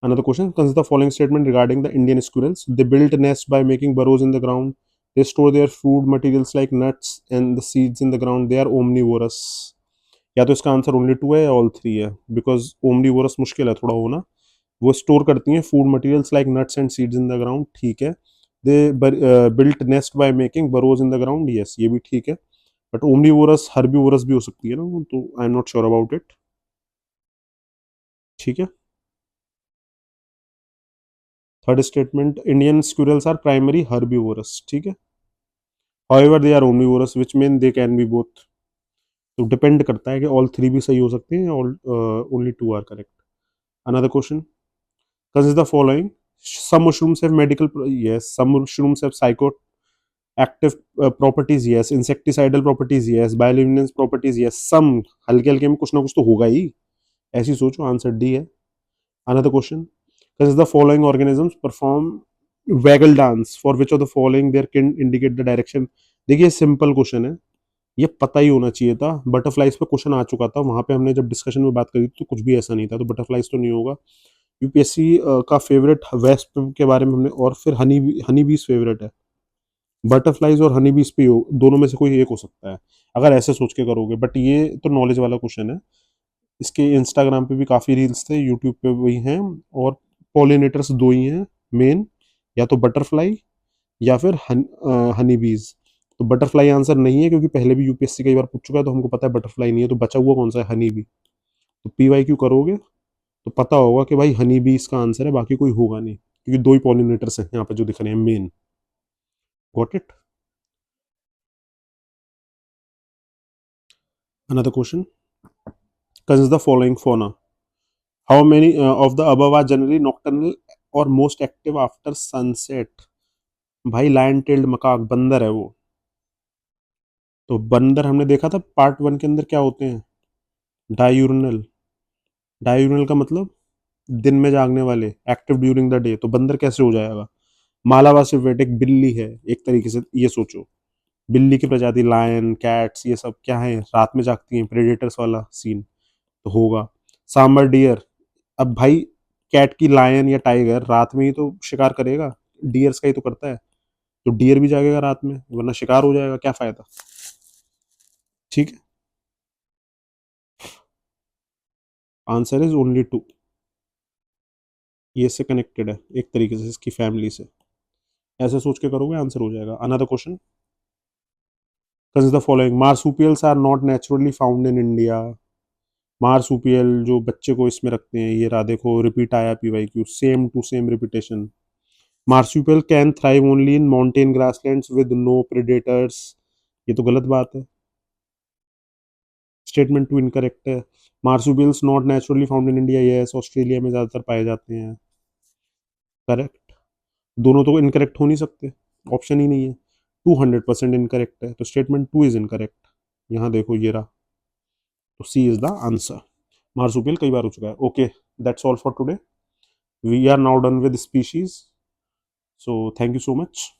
Another question. Consider the following statement regarding the Indian squirrels. They build nests by making burrows in the ground. They store their food materials like nuts and the seeds in the ground. They are omnivorous. या तो इसका answer only 2 है या all 3 है, because omnivorous मुश्किल है थोड़ा होना. वो स्टोर करती हैं food materials like nuts and seeds in the ground. ठीक है. They built nest by making burrows in the ground. Yes, ये भी ठीक है. बट ओमनीवोरस हर्बीवोरस भी हो सकती है ना, तो I am not sure about it. ठीक है. Third statement, Indian squirrels are primary herbivorous. ठीक है. However they are omnivorous which mean they can be both. तो डिपेंड करता है कि ऑल 3 भी सही हो सकते हैं, all only 2 are correct. Another question. Consider the following. Some mushrooms have medical, yes. Some mushrooms have psychoactive properties, yes. Insecticidal properties, yes. Bioluminescence properties, yes. Some हल्के हल्के में कुछ ना कुछ तो होगा ही. ऐसी सोचो, आंसर डी है. Another question. Consider the following organisms perform waggle dance. For which of the following their kin indicate the direction. देखिए सिंपल क्वेश्चन है, ये पता ही होना चाहिए था. बटरफ्लाइज पे क्वेश्चन आ चुका था, वहां पे हमने जब डिस्कशन में बात करी तो कुछ भी ऐसा नहीं था, तो बटरफ्लाइज तो नहीं होगा. यूपीएससी का फेवरेट वेस्प के बारे में हमने, और फिर हनी बीज फेवरेट है. बटरफ्लाइज और हनी बीज पे दोनों में से कोई एक हो सकता है अगर ऐसे सोच के करोगे. बट ये तो नॉलेज वाला क्वेश्चन है. इसके इंस्टाग्राम पे भी काफ़ी रील्स थे, यूट्यूब पे भी हैं. और पॉलिनेटर्स दो ही हैं मेन, या तो बटरफ्लाई या फिर हनी बीज. तो बटरफ्लाई आंसर नहीं है, क्योंकि पहले भी यूपीएससी कई बार पूछ चुका है, तो हमको पता है बटरफ्लाई नहीं है. तो बचा हुआ कौन सा है? Honey bee. तो पीवाई क्यू करोगे तो पता होगा कि भाई हनी बी इसका आंसर है, बाकी कोई होगा नहीं, क्योंकि दो ही पॉलिनेटर्स हैं यहाँ पे जो दिख रहे हैं main. Got it. Another question. Consider the following fauna. How many of the above are generally nocturnal or most active after sunset? भाई लायन टेल्ड मकाक, बंदर है वो. तो बंदर हमने देखा था पार्ट 1 के अंदर क्या होते हैं, डायूरनल. डायूरनल का मतलब दिन में जागने वाले, एक्टिव ड्यूरिंग द डे. तो बंदर कैसे हो जाएगा? मालावा सिवेट एक बिल्ली है एक तरीके से, ये सोचो. बिल्ली की प्रजाति लायन, कैट्स, ये सब क्या है, रात में जागती हैं, प्रेडेटर्स वाला सीन तो होगा. सांबर डियर. अब भाई कैट की लायन या टाइगर रात में ही तो शिकार करेगा, डियर्स का ही तो करता है. तो डियर भी जागेगा रात में, वरना शिकार हो जाएगा, क्या फायदा. ठीक है. Answer is only 2. ये इससे कनेक्टेड है एक तरीके से, इसकी फैमिली से. ऐसे सोच के करोगे आंसर हो जाएगा. Another question. Consider the following. Marsupials are not naturally found in India. Marsupial जो बच्चे को इसमें रखते हैं, ये रहा देखो, रिपीट आया PY Q, same to same repetition. Marsupial can thrive only in mountain grasslands with no predators. ये तो गलत बात है. स्टेटमेंट 2 इनकरेक्ट है. Marsupials not naturally found in India, yes, Australia में ज़्यादातर पाए जाते हैं. करेक्ट. दोनों तो इनकरेक्ट हो नहीं सकते, ऑप्शन ही नहीं है. 200% इनकरेक्ट है, तो स्टेटमेंट 2 इज इनकरेक्ट. यहाँ देखो ये रहा, तो C is the answer. Marsupial कई बार हो चुका है. Okay, that's all for today. We are now done with species. So thank you so much.